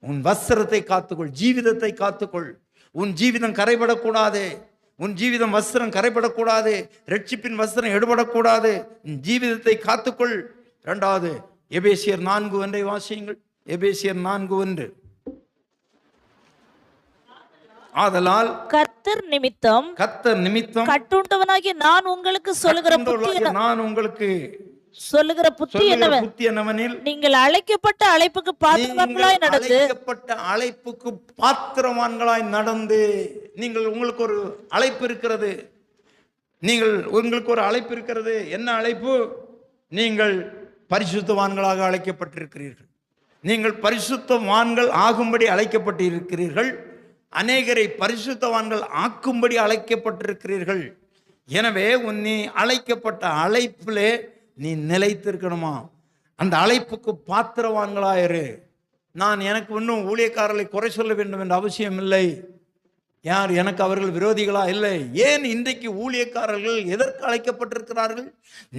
உன் வஸ்திரத்தை காத்துக்கொள், ஜீவிதத்தை காத்துக்கொள். உன் ஜீவிதம் கரைபடக்கூடாது, உன் ஜீவிதம் வஸ்திரம் கரைபடக்கூடாது, ரட்சிப்பின் வஸ்திரம் எடுபடக்கூடாது. ஜீவிதத்தை காத்துக்கொள். இரண்டாவது எபேசியர் 4:1 வாசியுங்கள். எபேசியர் 4:1. ஆதலால் கர்த்தர் நிமித்தம் கட்டுண்டவனாகிய நான் உங்களுக்கு சொல்லுகிற புத்தி என்னவெனில், நீங்கள் அழைக்கப்பட்ட அழைப்புக்கு பாத்திரவான்களாய் நடந்து, நீங்கள் உங்களுக்கு ஒரு அழைப்பு இருக்கிறது, உங்களுக்கு ஒரு அழைப்பு இருக்கிறது. என்ன அழைப்பு? நீங்கள் பரிசுத்தவான்களாக அழைக்கப்பட்டிருக்கிறீர்கள். நீங்கள் பரிசுத்தவான்கள் ஆகும்படி அழைக்கப்பட்டிருக்கிறீர்கள். அநேகரை பரிசுத்தவான்கள் ஆக்கும்படி அழைக்கப்பட்டிருக்கிறீர்கள். எனவே நீ அழைக்கப்பட்ட அழைப்பிலே நீ நிலைத்திருக்கணுமா? அந்த அழைப்புக்கு பாத்திரவான்களாயிரு. எனக்கு இன்னும் ஊழியக்காரர்களை குறை சொல்ல வேண்டும் என்ற அவசியம் இல்லை. யார் எனக்கு அவர்கள் விரோதிகளா? இல்லை. ஏன் இன்றைக்கு ஊழியக்காரர்கள் எதற்கு அழைக்கப்பட்டிருக்கிறார்கள்?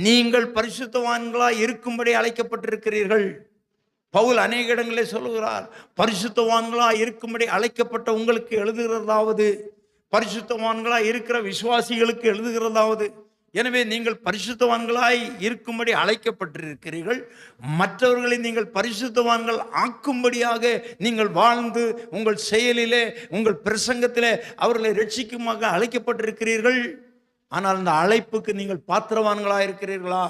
நீங்கள் பரிசுத்தவான்களாய் இருக்கும்படி அழைக்கப்பட்டிருக்கிறீர்கள். பவுல் அநேக இடங்களே சொல்லுகிறார், பரிசுத்தவான்களாய் இருக்கும்படி அழைக்கப்பட்ட உங்களுக்கு எழுதுகிறதாவது, பரிசுத்தவான்களாய் இருக்கிற விசுவாசிகளுக்கு எழுதுகிறதாவது. எனவே நீங்கள் பரிசுத்தவான்களாய் இருக்கும்படி அழைக்கப்பட்டிருக்கிறீர்கள். மற்றவர்களை நீங்கள் பரிசுத்தவான்கள் ஆக்கும்படியாக நீங்கள் வாழ்ந்து, உங்கள் செயலிலே, உங்கள் பிரசங்கத்திலே அவர்களை ரட்சிக்குமாக அழைக்கப்பட்டிருக்கிறீர்கள். ஆனால் அந்த அழைப்புக்கு நீங்கள் பாத்திரவான்களாக இருக்கிறீர்களா?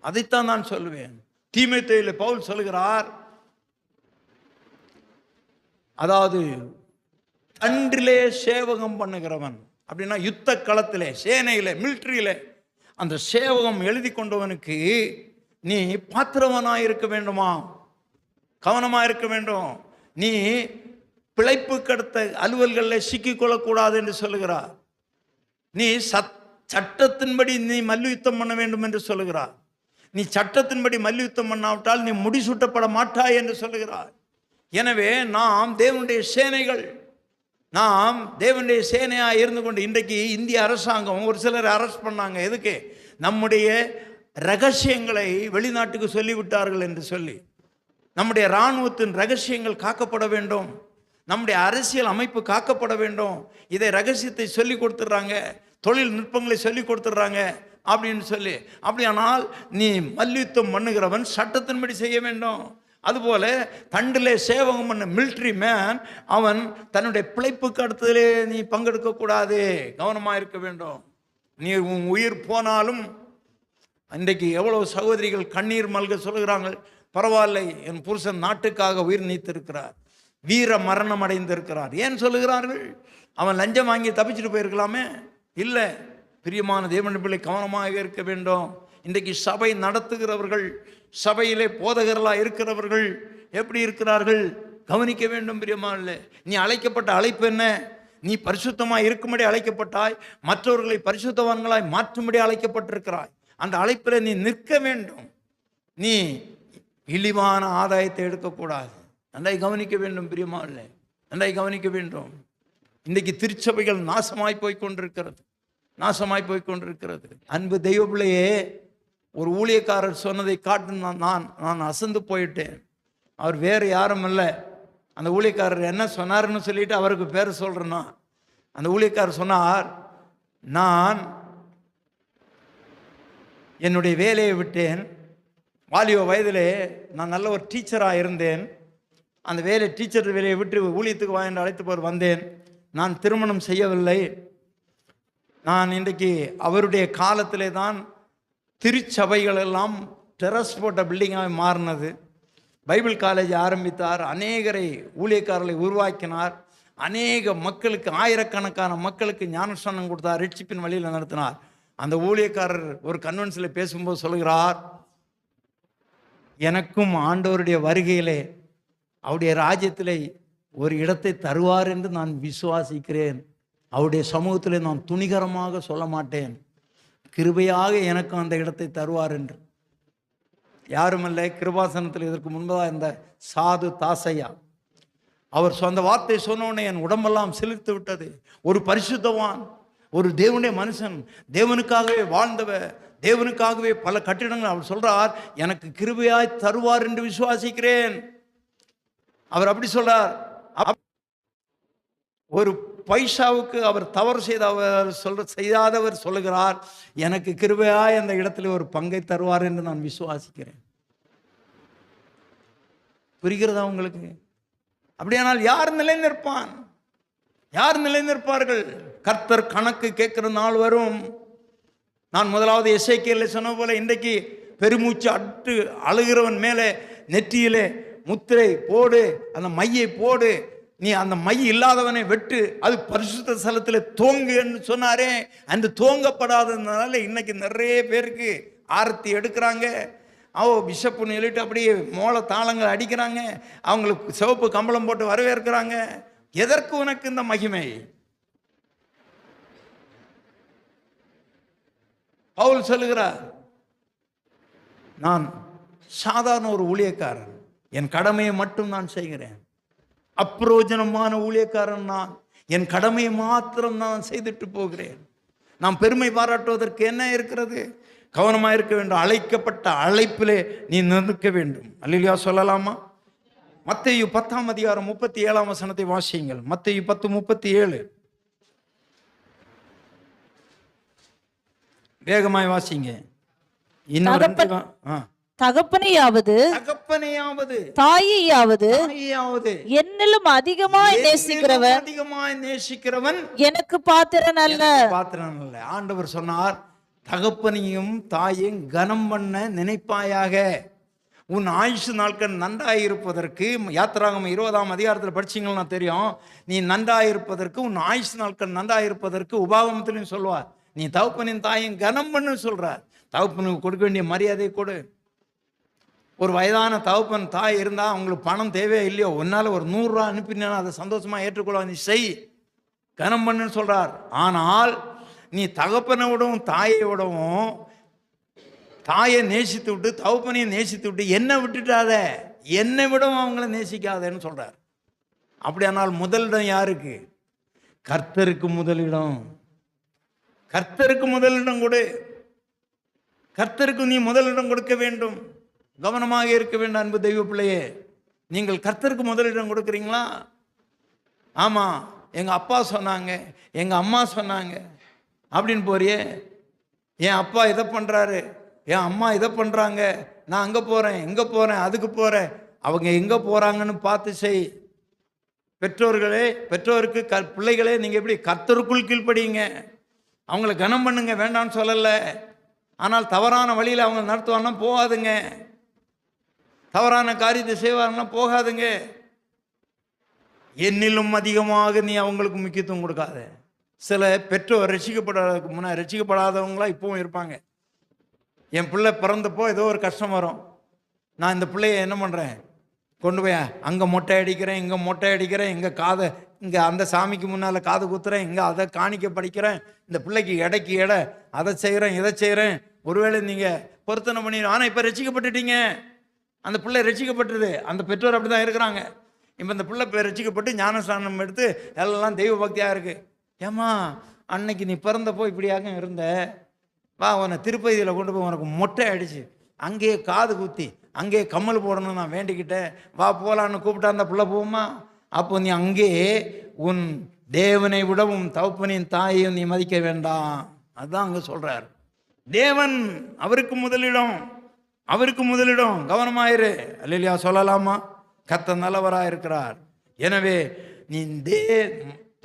அதைத்தான் நான் சொல்லுவேன். தீமோத்தேயுவிலே பவுல் சொல்லுகிறார், அதாவது தன்றிலே சேவகம் பண்ணுகிறவன், அப்படின்னா யுத்த களத்திலே, சேனையிலே, மிலிட்டரியிலே அந்த சேவகம் எழுதி கொண்டவனுக்கு நீ பாத்திரவனாக இருக்க வேண்டுமா? கவனமாக இருக்க வேண்டும். நீ பிழைப்பு கடத்த அலுவல்களில் சிக்கிக்கொள்ளக்கூடாது என்று சொல்லுகிறார். நீ சட்டத்தின்படி நீ மல்யுத்தம் பண்ண வேண்டும் என்று சொல்லுகிறார். நீ சட்டத்தின்படி மல்யுத்தம் பண்ணாவிட்டால் நீ முடிசூட்டப்பட மாட்டாய் என்று சொல்லுகிறார். எனவே நாம் தேவனுடைய சேனைகள், நாம் தேவனுடைய சேனையாக இருந்து கொண்டு, இன்றைக்கு இந்திய அரசாங்கம் ஒரு சிலர் அரெஸ்ட் பண்ணாங்க. எதுக்கு? நம்முடைய ரகசியங்களை வெளிநாட்டுக்கு சொல்லிவிட்டார்கள் என்று சொல்லி. நம்முடைய இராணுவத்தின் ரகசியங்கள் காக்கப்பட வேண்டும், நம்முடைய அரசியல் அமைப்பு காக்கப்பட வேண்டும். இதை ரகசியத்தை சொல்லி கொடுத்துட்றாங்க, தொழில்நுட்பங்களை சொல்லி கொடுத்துட்றாங்க. அப்படின்னு சொல்லி. அப்படியானால் நீ மல்யுத்தம் பண்ணுகிறவன் சட்டத்தின்படி செய்ய வேண்டும். அதுபோல தண்டிலே சேவகம் பண்ண மிலிட்ரி மேன் அவன் தன்னுடைய பிழைப்புக்கு அடுத்ததிலே நீ பங்கெடுக்க கூடாது, கவனமாக இருக்க வேண்டும். நீ உன் உயிர் போனாலும், இன்றைக்கு எவ்வளவு சகோதரிகள் கண்ணீர் மல்க சொல்கிறாங்க, பரவாயில்லை என் புருஷன் நாட்டுக்காக உயிர் நீத்திருக்கிறார், வீர மரணம் அடைந்திருக்கிறார். ஏன் சொல்லுகிறார்கள்? அவன் லஞ்சம் வாங்கி தப்பிச்சுட்டு போயிருக்கலாமே. இல்லை, பிரியமான தேவனுடைய பிள்ளை கவனமாக இருக்க வேண்டும். இன்றைக்கு சபை நடத்துகிறவர்கள், சபையிலே போதகர்களாக இருக்கிறவர்கள் எப்படி இருக்கிறார்கள் கவனிக்க வேண்டும். பிரியமான, நீ அழைக்கப்பட்ட அழைப்பு என்ன? நீ பரிசுத்தமாய் இருக்கும்படி அழைக்கப்பட்டாய், மற்றவர்களை பரிசுத்தவான்களாய் மாற்றும்படி அழைக்கப்பட்டிருக்கிறாய். அந்த அழைப்பில் நீ நிற்க வேண்டும். நீ இழிவான ஆதாயத்தை எடுக்கக்கூடாது. நன்றாய் கவனிக்க வேண்டும். பிரியமான, நன்றாய் கவனிக்க வேண்டும். இன்றைக்கு திருச்சபைகள் நாசமாய் போய்கொண்டிருக்கிறது, நாசமாய் போய்கொண்டிருக்கிறது. அன்பு தெய்வ பிள்ளையே, ஒரு ஊழியக்காரர் சொன்னதை காட்டு நான் அசந்து போயிட்டேன். அவர் வேறு யாரும் இல்லை. அந்த ஊழியக்காரர் என்ன சொன்னார்னு சொல்லிட்டு அவருக்கு பேர் சொல்கிறேன்னா, அந்த ஊழியக்காரர் சொன்னார், நான் என்னுடைய வேலையை விட்டேன். வாலிப வயதிலே நான் நல்ல ஒரு டீச்சராக இருந்தேன். அந்த டீச்சர் வேலையை விட்டு ஊழியத்துக்கு வா என்று அழைத்து போர் வந்தேன். நான் திருமணம் செய்யவில்லை. நான் இன்றைக்கு அவருடைய காலத்திலே தான் திருச்சபைகள் எல்லாம் டெரஸ் போட்ட பில்டிங்காக மாறினது. பைபிள் காலேஜ் ஆரம்பித்தார், அநேகரை ஊழியக்காரர்களை உருவாக்கினார், அநேக மக்களுக்கு, ஆயிரக்கணக்கான மக்களுக்கு ஞானஸ்நானம் கொடுத்தார், ரட்சிப்பின் வழியில் நடத்தினார். அந்த ஊழியக்காரர் ஒரு கன்வென்ஷனில் பேசும்போது சொல்கிறார், எனக்கும் ஆண்டவருடைய வருகையிலே அவருடைய ராஜ்யத்திலே ஒரு இடத்தை தருவார் என்று நான் விசுவாசிக்கிறேன். அவருடைய சமூகத்தில் நான் துணிகரமாக சொல்ல மாட்டேன், கிருபையாக எனக்கு அந்த இடத்தை தருவார் என்று. யாருமல்ல, கிருபாசனத்தில் இதற்கு முன்பதாக இருந்த சாது தாசையா. அவர் சொந்த வார்த்தை சொன்னோடனே என் உடம்பெல்லாம் சிலிர்த்து விட்டது. ஒரு பரிசுத்தவான், ஒரு தேவனுடைய மனுஷன், தேவனுக்காகவே வாழ்ந்தவர், தேவனுக்காகவே பல கட்டிடங்கள். அவர் சொல்றார், எனக்கு கிருபையாய் தருவார் என்று விசுவாசிக்கிறேன். அவர் அப்படி சொல்றார். ஒரு பைசாவுக்கு அவர் தவறு செய்யாதவர் சொல்லுகிறார், எனக்கு கிருபையாய் அந்த இடத்துல ஒரு பங்கை தருவார் என்று நான் விசுவாசிக்கிறேன். புரிகிறதா உங்களுக்கு? அப்படியானால் யார் நிலை நிற்பான்? யார் நிலை நிற்பார்கள்? கர்த்தர் கணக்கு கேட்கிற நாள் வரும். நான் முதலாவது எசேக்கியேலில் சொன்ன போல, இன்றைக்கு பெருமூச்சு அட்டு அழுகிறவன் மேலே நெற்றியிலே முத்திரை போடு, அந்த மையை போடு, நீ அந்த மை இல்லாதவனை வெட்டு, அது பரிசுத்த ஸ்தலத்தில் தோங்கு என்று சொன்னாரே. அந்த தோங்கப்படாததுனால இன்னைக்கு நிறைய பேருக்கு ஆரத்தி எடுக்கிறாங்க. பிஷப்புன்னு சொல்லிட்டு அப்படியே மோள தாளங்கள் அடிக்கிறாங்க, அவங்களுக்கு சிவப்பு கம்பளம் போட்டு வரவேற்கிறாங்க. எதற்கு உனக்கு இந்த மகிமை? பவுல் சொல்லுகிறார், நான் சாதாரண ஒரு ஊழியக்காரன், என் கடமையை மட்டும் நான் செய்கிறேன். அப்பிரோஜனமான ஊழியக்காரன் நான், என் கடமையை மாத்திரம் நான் செய்துட்டு போகிறேன். நாம் பெருமை பாராட்டுவதற்கு என்ன இருக்கிறது? கவனமாக இருக்க வேண்டும். அழைக்கப்பட்ட அழைப்பிலே நீ நிற்க வேண்டும். அல்லேலூயா சொல்லலாமா? மத்தேயு 10ஆம் அதிகாரம் 37ஆம் வசனத்தை வாசியுங்கள். மத்தேயு 10:37. வேகமாய் வாசிங்க. தகப்பனையாவது தாயையாவது என்னிலும் அதிகமாய் நேசிக்கிறவன் எனக்கு பாத்திரன் அல்ல. ஆண்டவர் சொன்னார், தகப்பனையும் தாயையும் கனம் பண்ண நினைப்பாயாக. உன் ஆயுசு நாட்கள் நன்றாயிருப்பதற்கு, யாத்திராகமம் 20ஆம் அதிகாரத்தில் படிச்சீங்கன்னா தெரியும், நீ நன்றாயிருப்பதற்கு, உன் ஆயுசு நாட்கள் நன்றாயிருப்பதற்கு உபாகமத்திலையும் சொல்வார், நீ தகப்பனின் தாயும் கனம் பண்ணு சொல்றார். தகப்பனுக்கு கொடுக்க வேண்டிய மரியாதையை கொடு. ஒரு வயதான தகப்பன் தாய் இருந்தால் அவங்களுக்கு பணம் தேவையே இல்லையோ, ஒன்னால் ஒரு 100 ரூபா அனுப்பினா அதை சந்தோஷமாக ஏற்றுக்கொள்ள, நீ செய், கனம் பண்ணுன்னு சொல்கிறார். ஆனால் நீ தகப்பனை விடவும் தாயை விடவும், தாயை நேசித்து விட்டு தகப்பனையும் நேசித்து விட்டு என்னை விட்டுட்டாத, என்னை விடவும் அவங்கள நேசிக்காதேன்னு சொல்கிறார். அப்படியானால் முதலிடம் யாருக்கு? கர்த்தருக்கு முதலிடம். கர்த்தருக்கு முதலிடம் கொடு. கர்த்தருக்கு நீ முதலிடம் கொடுக்க வேண்டும். கவனமாக இருக்க வேண்டும். அன்பு தெய்வ பிள்ளையே, நீங்கள் கர்த்தருக்கு முதலிடம் கொடுக்குறீங்களா? ஆமாம், எங்கள் அப்பா சொன்னாங்க, எங்கள் அம்மா சொன்னாங்க அப்படின்னு போறியே. என் அப்பா இதை பண்ணுறாரு, என் அம்மா இதை பண்ணுறாங்க, நான் அங்கே போகிறேன், எங்கே போகிறேன், அதுக்கு போகிறேன். அவங்க எங்கே போகிறாங்கன்னு பார்த்து செய். பெற்றோருக்கு பிள்ளைகளே, நீங்கள் எப்படி கர்த்தருக்குள் கீழ்ப்படியுங்க, அவங்கள கனம் பண்ணுங்க, வேண்டான்னு சொல்லலை. ஆனால் தவறான வழியில் அவங்க நடத்துவாங்கன்னா போகாதுங்க, தவறான காரியத்தை செய்வாங்கன்னா போகாதுங்க. என்னிலும் அதிகமாக நீ அவங்களுக்கு முக்கியத்துவம் கொடுக்காத. சில பெற்றோர் ரட்சிக்கப்படாதவங்களா இப்பவும் இருப்பாங்க. என் பிள்ளை பிறந்தப்போ ஏதோ ஒரு கஷ்டம் வரும், நான் இந்த பிள்ளைய என்ன பண்ணுறேன், கொண்டு போய் அங்கே மொட்டை அடிக்கிறேன், இங்கே மொட்டை அடிக்கிறேன், இங்கே அந்த சாமிக்கு முன்னால் காது குத்துறேன், இங்கே அதை காணிக்க படிக்கிறேன், இந்த பிள்ளைக்கு எடைக்கு எடை, அதை செய்கிறேன் இதை செய்கிறேன். ஒருவேளை நீங்கள் பொருத்தனை பண்ணிடுறோம். ஆனால் இப்போ ரட்சிக்கப்பட்டுட்டீங்க, அந்த பிள்ளை ரட்சிக்கப்பட்டுருது. அந்த பெற்றோர் அப்படி தான் இருக்கிறாங்க. இப்போ இந்த பிள்ளை ரட்சிக்கப்பட்டு ஞானஸ்நானம் எடுத்து எல்லாம் தெய்வ பக்தியாக இருக்குது. ஏம்மா, அன்னைக்கு நீ பிறந்தப்போ இப்படியாக இருந்த, வா உன்னை திருப்பதியில் கொண்டு போய் உனக்கு மொட்டை அடிச்சு அங்கேயே காது குத்தி அங்கேயே கம்மல் போடணும் நான் வேண்டிக்கிட்டேன், வா போகலான்னு கூப்பிட்டா அந்த பிள்ளை போகுமா? அப்போ நீ அங்கேயே உன் தேவனை விடவும் தகப்பனின் தாயையும் நீ மதிக்க வேண்டாம். அதுதான் அங்கே சொல்கிறார். தேவன் அவருக்கு முதலிடம், கவனமாயிரு. அல்லேலூயா சொல்லலாமா? கர்த்தர் நல்லவராக இருக்கிறார். எனவே நீ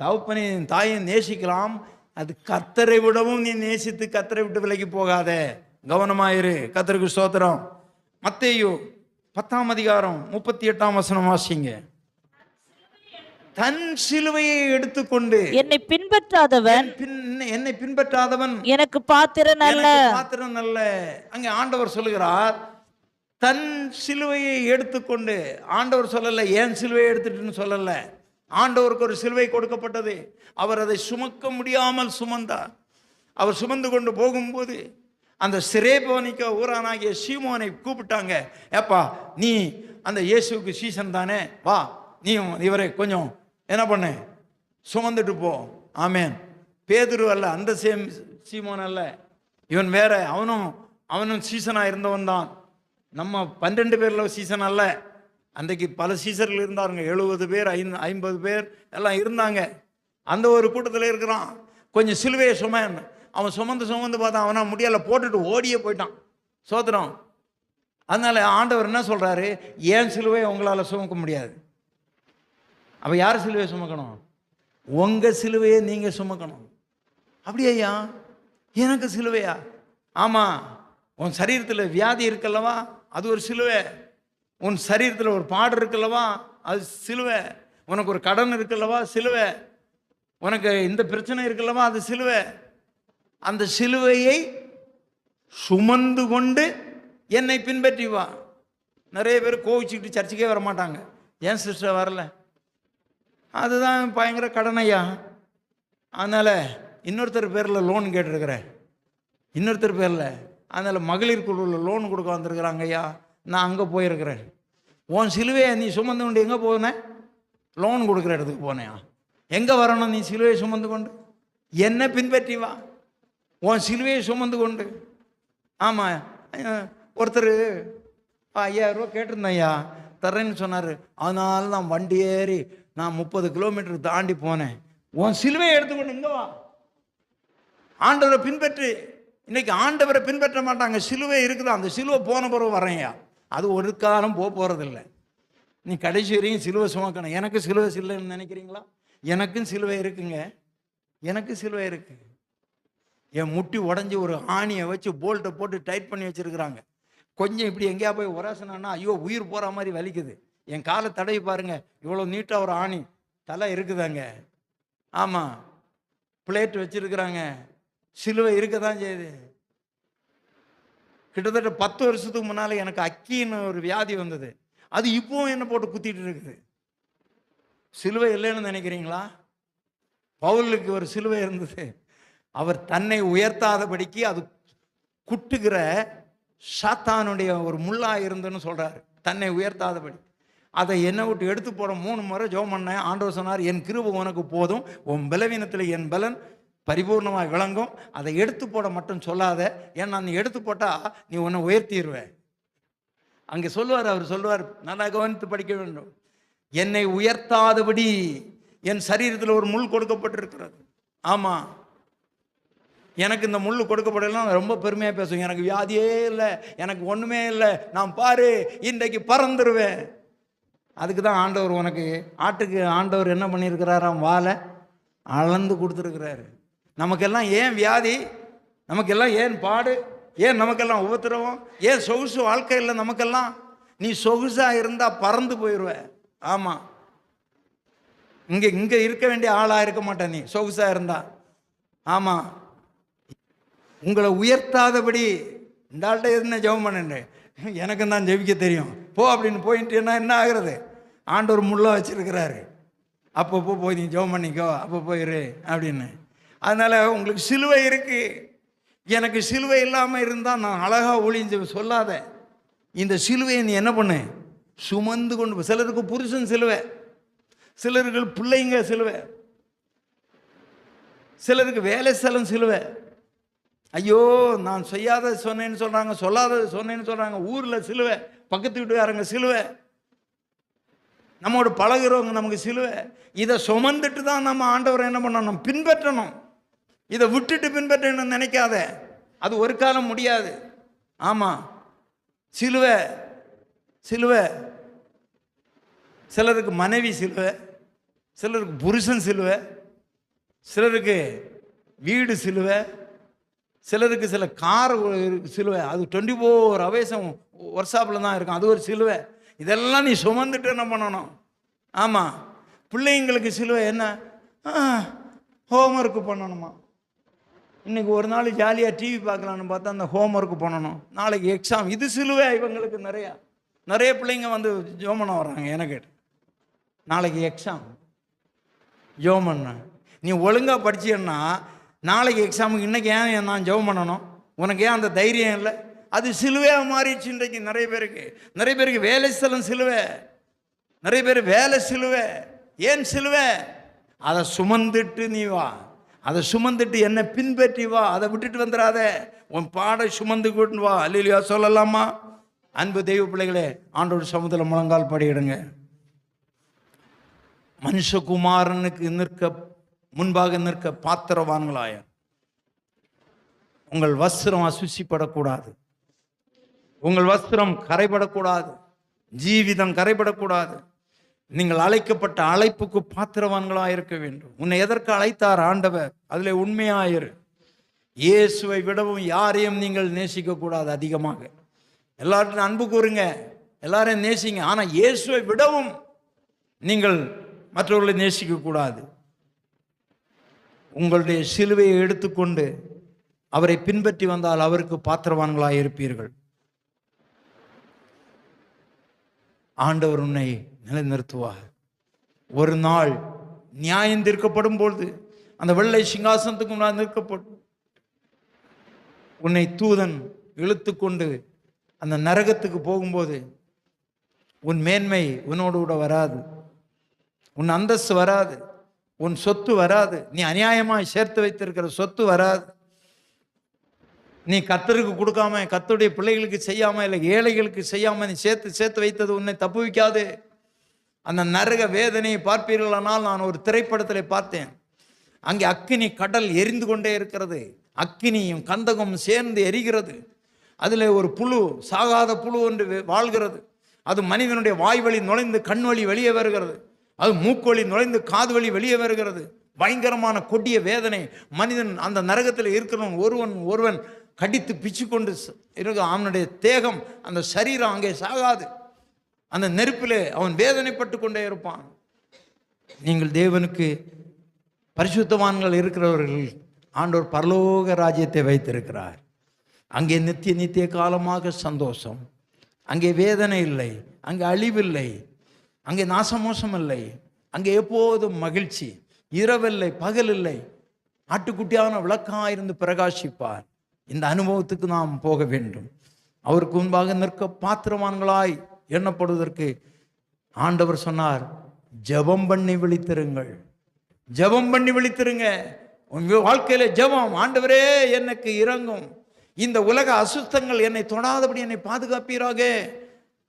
தகப்பனின் தாயை நேசிக்கலாம், அது கர்த்தரை விடவும் நீ நேசித்து கர்த்தரை விட்டு விலகி போகாத, கவனமாயிரு. கர்த்தருக்கு ஸ்தோத்திரம். மத்தேயு 10ஆம் அதிகாரம் 38ஆம் வசனம் வாசிங்க. தன் சிலுவையை எடுத்துக்கொண்டு என்னை பின்பற்றாதவன் எனக்கு பாத்திரன் அல்ல. அங்கே ஆண்டவர் சொல்லுகிறார், தன் சிலுவையை எடுத்துக்கொண்டு. ஆண்டவர் சொல்லல ஏன் சிலுவையை எடுத்துட்டுன்னு சொல்லல. ஆண்டவருக்கு ஒரு சிலுவை கொடுக்கப்பட்டது, அவர் அதை சுமக்க முடியாமல் சுமந்தார். அவர் சுமந்து கொண்டு போகும்போது அந்த சிரேபோனிக்க ஊரானாகிய சீமோனை கூப்பிட்டாங்க. ஏப்பா, நீ அந்த இயேசுக்கு சீசன் தானே, வா நீ இவரை கொஞ்சம் என்ன பண்ண சுமந்துட்டு போ. ஆமேன். பேதுரு அல்ல, அந்த சீமோன் அல்ல, இவன் வேற. அவனும் சீசனாக இருந்தவன் தான். நம்ம 12 பேரில் சீசன் அல்ல. அன்றைக்கு பல சீசர்கள் இருந்தாருங்க, 70 பேர் 50 பேர் எல்லாம் இருந்தாங்க. அந்த ஒரு கூட்டத்தில் இருக்கிறான். கொஞ்சம் சிலுவையை அவன் சுமந்து பார்த்தான், அவனா முடியலை, போட்டுட்டு ஓடியே போயிட்டான். சோத்திரம். அதனால ஆண்டவர் என்ன சொல்றாரு, ஏன் சிலுவையை உங்களால் சுமக்க முடியாது. அப்போ யார் சிலுவையை சுமக்கணும்? உங்கள் சிலுவையை நீங்கள் சுமக்கணும். அப்படியா? எனக்கு சிலுவையா? ஆமாம். உன் சரீரத்தில் வியாதி இருக்கல்லவா, அது ஒரு சிலுவை. உன் சரீரத்தில் ஒரு பாடு இருக்குல்லவா, அது சிலுவை. உனக்கு ஒரு கடன் இருக்குல்லவா, சிலுவை. உனக்கு இந்த பிரச்சனை இருக்குல்லவா, அது சிலுவை. அந்த சிலுவையை சுமந்து கொண்டு என்னை பின்பற்றி வா. நிறைய பேர் கோவிச்சுக்கிட்டு சர்ச்சுக்கே வர மாட்டாங்க. ஏன் சிஸ்டர் வரல? அதுதான் பயங்கர கடனையா. அதனால் இன்னொருத்தர் பேரில் லோன் கேட்டிருக்கிறேன், இன்னொருத்தர் பேரில். அதனால் மகளிர் குழுவில் லோன் கொடுக்க வந்திருக்கிறாங்க ஐயா, நான் அங்கே போயிருக்கிறேன். உன் சிலுவையை நீ சுமந்து கொண்டு எங்கே போனேன்? லோன் கொடுக்குற இடத்துக்கு போனேயா? எங்கே வரணும் நீ சிலுவையை சுமந்து கொண்டு? என்ன பின்பற்றி வா, உன் சிலுவையை சுமந்து கொண்டு. ஆமாம். ஒருத்தர் 5000 ரூபா கேட்டிருந்தேன் ஐயா, தர்றேன்னு சொன்னார். அதனால நான் வண்டி ஏறி நான் 30 கிலோமீட்டர் தாண்டி போனேன். உன் சிலுவையை எடுத்துக்கொண்டு இங்கே வா, ஆண்டவரை பின்பற்றி. இன்னைக்கு ஆண்டவரை பின்பற்ற மாட்டாங்க. சிலுவை இருக்குதா, அந்த சிலுவை போன பிறகு வரேன்யா, அது ஒரு காலம் போகிறதில்ல. நீ கடைசி வரையும் சிலுவை சுமக்கணும். எனக்கு சிலுவை இல்லைன்னு நினைக்கிறீங்களா? எனக்கும் சிலுவை இருக்குங்க, எனக்கு சிலுவை இருக்கு. என் முட்டி உடஞ்சி ஒரு ஆணியை வச்சு போல்ட்டை போட்டு டைட் பண்ணி வச்சுருக்குறாங்க. கொஞ்சம் இப்படி எங்கேயா போய் உராசனா ஐயோ உயிர் போகிற மாதிரி வலிக்குது. என் காலை தடவி பாருங்க, இவ்வளோ நீட்டாக ஒரு ஆணி தலை இருக்குதாங்க. ஆமாம், பிளேட் வச்சுருக்குறாங்க. சிலுவை இருக்க தான் செய்யுது. கிட்டத்தட்ட 10 வருஷத்துக்கு முன்னால் எனக்கு அக்கின்னு ஒரு வியாதி வந்தது. அது இப்போவும் என்ன போட்டு குத்திட்டு இருக்குது. சிலுவை இல்லைன்னு நினைக்கிறீங்களா? பவுலுக்கு ஒரு சிலுவை இருந்தது. அவர் தன்னை உயர்த்தாதபடிக்கு அது குட்டுகிற சாத்தானுடைய ஒரு முள்ளா இருந்துன்னு சொல்றாரு. தன்னை உயர்த்தாதபடி அதை என்னை விட்டு எடுத்து போட 3 முறை ஜெபம் பண்ணேன். ஆண்டவர் சொன்னார், என் கிருபை உனக்கு போதும், உன் பலவீனத்தில் என் பலன் பரிபூர்ணமாக விளங்கும். அதை எடுத்து போட மட்டும் சொல்லாத, ஏன்னா நீ எடுத்து போட்டால் நீ உன்னை உயர்த்திடுவேன். அங்கே சொல்லுவார், அவர் சொல்லுவார், நல்லா கவனித்து படிக்க வேண்டும். என்னை உயர்த்தாதபடி என் சரீரத்தில் ஒரு முள் கொடுக்கப்பட்டிருக்கிறது. ஆமாம், எனக்கு இந்த முள் கொடுக்கப்படலாம் ரொம்ப பெருமையாக பேசுவேன். எனக்கு வியாதியே இல்லை, எனக்கு ஒன்றுமே இல்லை, நான் பாரு இன்றைக்கு பறந்துருவேன். அதுக்கு தான் ஆண்டவர் உனக்கு ஆட்டுக்கு ஆண்டவர் என்ன பண்ணியிருக்கிறாராம், வாழை அளந்து கொடுத்துருக்கிறாரு. நமக்கெல்லாம் ஏன் வியாதி, நமக்கெல்லாம் ஏன் பாடு, ஏன் நமக்கெல்லாம் உபத்திரவம், ஏன் சொகுசு வாழ்க்கை இல்லை நமக்கெல்லாம்? நீ சொகுசாக இருந்தால் பறந்து போயிடுவ. ஆமாம், இங்கே இருக்க வேண்டிய ஆளாக இருக்க மாட்டேன் நீ சொகுசாக இருந்தா. ஆமாம், உங்களை உயர்த்தாதபடி இந்த ஆள்கிட்ட என்ன ஜெபம் பண்ணு, எனக்கு தான் ஜெபிக்க தெரியும் போ அப்படின்னு போயிட்டுன்னா என்ன ஆகுறது? ஆண்டவர் முள்ள வச்சிருக்கிறாரு. அப்பப்போ போய் நீ ஜெபம் பண்ணிக்கோ, அப்போ போயிரு அப்படின்னு. அதனால் உங்களுக்கு சிலுவை இருக்குது. எனக்கு சிலுவை இல்லாமல் இருந்தால் நான் அழகாக ஒளிஞ்சு சொல்லாத. இந்த சிலுவையை நீ என்ன பண்ணு, சுமந்து கொண்டு. சிலருக்கு புருஷன் சிலுவை, சிலருக்கு பிள்ளைங்க சிலுவை, சிலருக்கு வேலை ஸ்தலம் சிலுவை. ஐயோ நான் செய்யாத சொன்னேன்னு சொல்கிறாங்க, சொல்லாதது சொன்னேன்னு சொல்கிறாங்க. ஊரில் சிலுவை, பக்கத்து வீட்டுக்காரங்க சிலுவை, நம்மோட பழகிறவங்க நமக்கு சிலுவை. இதை சுமந்துட்டு தான் நம்ம ஆண்டவரை என்ன பண்ணணும், பின்பற்றணும். இதை விட்டுட்டு பின்பற்றணும்னு நினைக்காத, அது ஒரு காலம் முடியாது. ஆமாம், சிலுவை சிலுவை. சிலருக்கு மனைவி சிலுவை, சிலருக்கு புருஷன் சிலுவை, சிலருக்கு வீடு சிலுவை, சிலருக்கு சில கார் சிலுவை, அது 24 hours ஒர்க்ஷாப்பில் தான் இருக்கும், அது ஒரு சிலுவை. இதெல்லாம் நீ சுமந்துட்டு என்ன பண்ணணும்? ஆமாம், பிள்ளைங்களுக்கு சிலுவை என்ன, ஹோம்ஒர்க்கு பண்ணணுமா? இன்றைக்கி ஒரு நாள் ஜாலியாக டிவி பார்க்கலான்னு பார்த்தா அந்த ஹோம்ஒர்க்கு பண்ணணும், நாளைக்கு எக்ஸாம். இது சிலுவை இவங்களுக்கு. நிறைய பிள்ளைங்க வந்து ஜோமனை வர்றாங்க எனக்கு, நாளைக்கு எக்ஸாம் ஜோம் பண்ண. நீ ஒழுங்காக படிச்சேன்னா நாளைக்கு எக்ஸாமுக்கு இன்றைக்கி ஏன் நான் ஜெபம் பண்ணணும்? உனக்கு ஏன் அந்த தைரியம் இல்லை? அது சிலுவையாக மாறிடுச்சு இன்றைக்கு நிறைய பேருக்கு. வேலை ஸ்தலம் சிலுவை, நிறைய பேர் வேலை சிலுவை. ஏன் சிலுவை? அதை சுமந்துட்டு நீ வா, அதை சுமந்துட்டு என்ன பின்பற்றி வா, அதை விட்டுட்டு வந்துடாத. உன் பாடை சுமந்து கொண்டு வா. அல்லேலூயா சொல்லலாமா? அன்பு தெய்வ பிள்ளைகளே, ஆண்டோட சமூகத்தில் முழங்கால் படியிடுங்க. மனுஷகுமாரனுக்கு முன்பாக நிற்க பாத்திரவான்களாய. உங்கள் வஸ்திரம் அசுசிப்படக்கூடாது, உங்கள் வஸ்திரம் கரைபடக்கூடாது, ஜீவிதம் கரைபடக்கூடாது. நீங்கள் அழைக்கப்பட்ட அழைப்புக்கு பாத்திரவான்களாக இருக்க வேண்டும். உன்னை எதற்கு அழைத்தார் ஆண்டவர், அதில் உண்மையாயிரு. இயேசுவை விடவும் யாரையும் நீங்கள் நேசிக்க கூடாது அதிகமாக. எல்லார்ட்டும் அன்பு கூறுங்க, எல்லாரையும் நேசிங்க. ஆனால் இயேசுவை விடவும் நீங்கள் மற்றவர்களை நேசிக்க கூடாது. உங்களுடைய சிலுவையை எடுத்துக்கொண்டு அவரை பின்பற்றி வந்தால் அவருக்கு பாத்திரவான்களாக இருப்பீர்கள். ஆண்டவர் உன்னை நிலைநிறுத்துவார். ஒரு நாள் நியாயம் தீர்க்கப்படும் பொழுது அந்த வெள்ளை சிங்காசனத்துக்கு முன்னால் நிற்கப்படும் உன்னை தூதன் இழுத்து கொண்டு அந்த நரகத்துக்கு போகும்போது உன் மேன்மை உன்னோடு கூட வராது, உன் அந்தஸ்து வராது, உன் சொத்து வராது, நீ அநியாயமாய் சேர்த்து வைத்திருக்கிற சொத்து வராது. நீ கர்த்தருக்கு கொடுக்காம, கர்த்தருடைய பிள்ளைகளுக்கு செய்யாம, இல்லை ஏழைகளுக்கு செய்யாம நீ சேர்த்து வைத்தது உன்னை தப்புவிக்காது. அந்த நரக வேதனையை பார்ப்பீர்களானால், நான் ஒரு திரைப்படத்தில் பார்த்தேன். அங்கே அக்கினி கடல் எரிந்து கொண்டே இருக்கிறது, அக்கினியும் கந்தகம் சேர்ந்து எரிகிறது. அதில் ஒரு புழு, சாகாத புழு ஒன்று வாழ்கிறது. அது மனிதனுடைய வாய் வழி நுழைந்து கண் வழி வெளியே வருகிறது, அது மூக்கு வழி நுழைந்து காது வழி வெளியே வருகிறது. பயங்கரமான கொடிய வேதனை. மனிதன் அந்த நரகத்தில் இருக்கிறவன் ஒருவன் கடித்து பிச்சு கொண்டு இருக்க, அவனுடைய தேகம், அந்த சரீரம் அங்கே சாகாது. அந்த நெருப்பிலே அவன் வேதனைப்பட்டு கொண்டே இருப்பான். நீங்கள் தேவனுக்கு பரிசுத்தவான்கள் இருக்கிறவர்கள் ஆண்டவர் பரலோக ராஜ்யத்தை வைத்திருக்கிறார். அங்கே நித்திய காலமாக சந்தோஷம், அங்கே வேதனை இல்லை, அங்கே அழிவில்லை, அங்கே நாசமோசம் இல்லை, அங்கே எப்போதும் மகிழ்ச்சி, இரவில்லை பகல் இல்லை, ஆட்டுக்குட்டியான விளக்காக இருந்து பிரகாசிப்பார். இந்த அனுபவத்துக்கு நாம் போக வேண்டும். அவருக்கு முன்பாக நிற்க பாத்திரவான்களாய் எண்ணப்படுவதற்கு ஆண்டவர் சொன்னார், ஜெபம் பண்ணி விழித்திருங்கள், ஜெபம் பண்ணி விழித்திருங்க. உங்க வாழ்க்கையில ஜெபம், ஆண்டவரே எனக்கு இரங்கும், இந்த உலக அசுத்தங்கள் என்னை தொடாதபடி என்னை பாதுகாப்பீராக.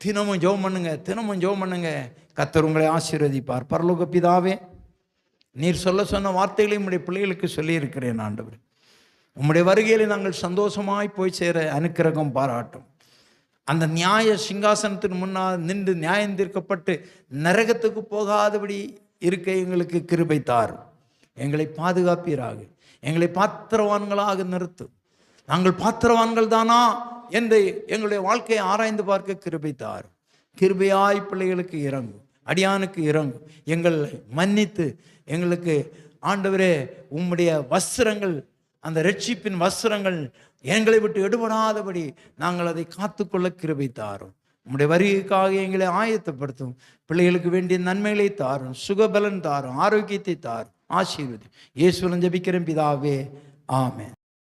தினமும் ஜெபம் பண்ணுங்க, தினமும் ஜெபம் பண்ணுங்க. கர்த்தர் உங்களை ஆசீர்வதிப்பார். பரலோக பிதாவே, நீர் சொல்ல சொன்ன வார்த்தைகளையும் உடைய பிள்ளைகளுக்கு சொல்லியிருக்கிறேன் ஆண்டவர். உம்முடைய வருகையில் நாங்கள் சந்தோஷமாய் போய் சேர அனுக்கிரகம் பாராட்டும். அந்த நியாய சிங்காசனத்தின் முன்னால் நின்று நியாயம் தீர்க்கப்பட்டு நரகத்துக்கு போகாதபடி இருக்க எங்களுக்கு கிருபை தாரும். எங்களை பாதுகாப்பீராக. எங்களை பாத்திரவான்களாக நிறுத்தும். நாங்கள் பாத்திரவான்கள் தானா என்று எங்களுடைய வாழ்க்கையை ஆராய்ந்து பார்க்க கிருபை தாரும். கிருபையாய் பிள்ளைகளுக்கு இறங்கும், அடியானுக்கு இறங்கும். எங்களை மன்னித்து எங்களுக்கு ஆண்டவரே உம்முடைய வஸ்திரங்கள், அந்த ரட்சிப்பின் வஸ்திரங்கள் எங்களை விட்டு எடுபடாதபடி நாங்கள் அதை காத்துக்கொள்ள கிருபை தாரும். உம்முடைய வருகைக்காக எங்களை ஆயத்தப்படுத்தும். பிள்ளைகளுக்கு வேண்டிய நன்மைகளை தாரும், சுகபலன் தாரும், ஆரோக்கியத்தை தாரும், ஆசீர்வதி. இயேசுவின் ஜெபிக்கிறேன் பிதாவே, ஆமென்.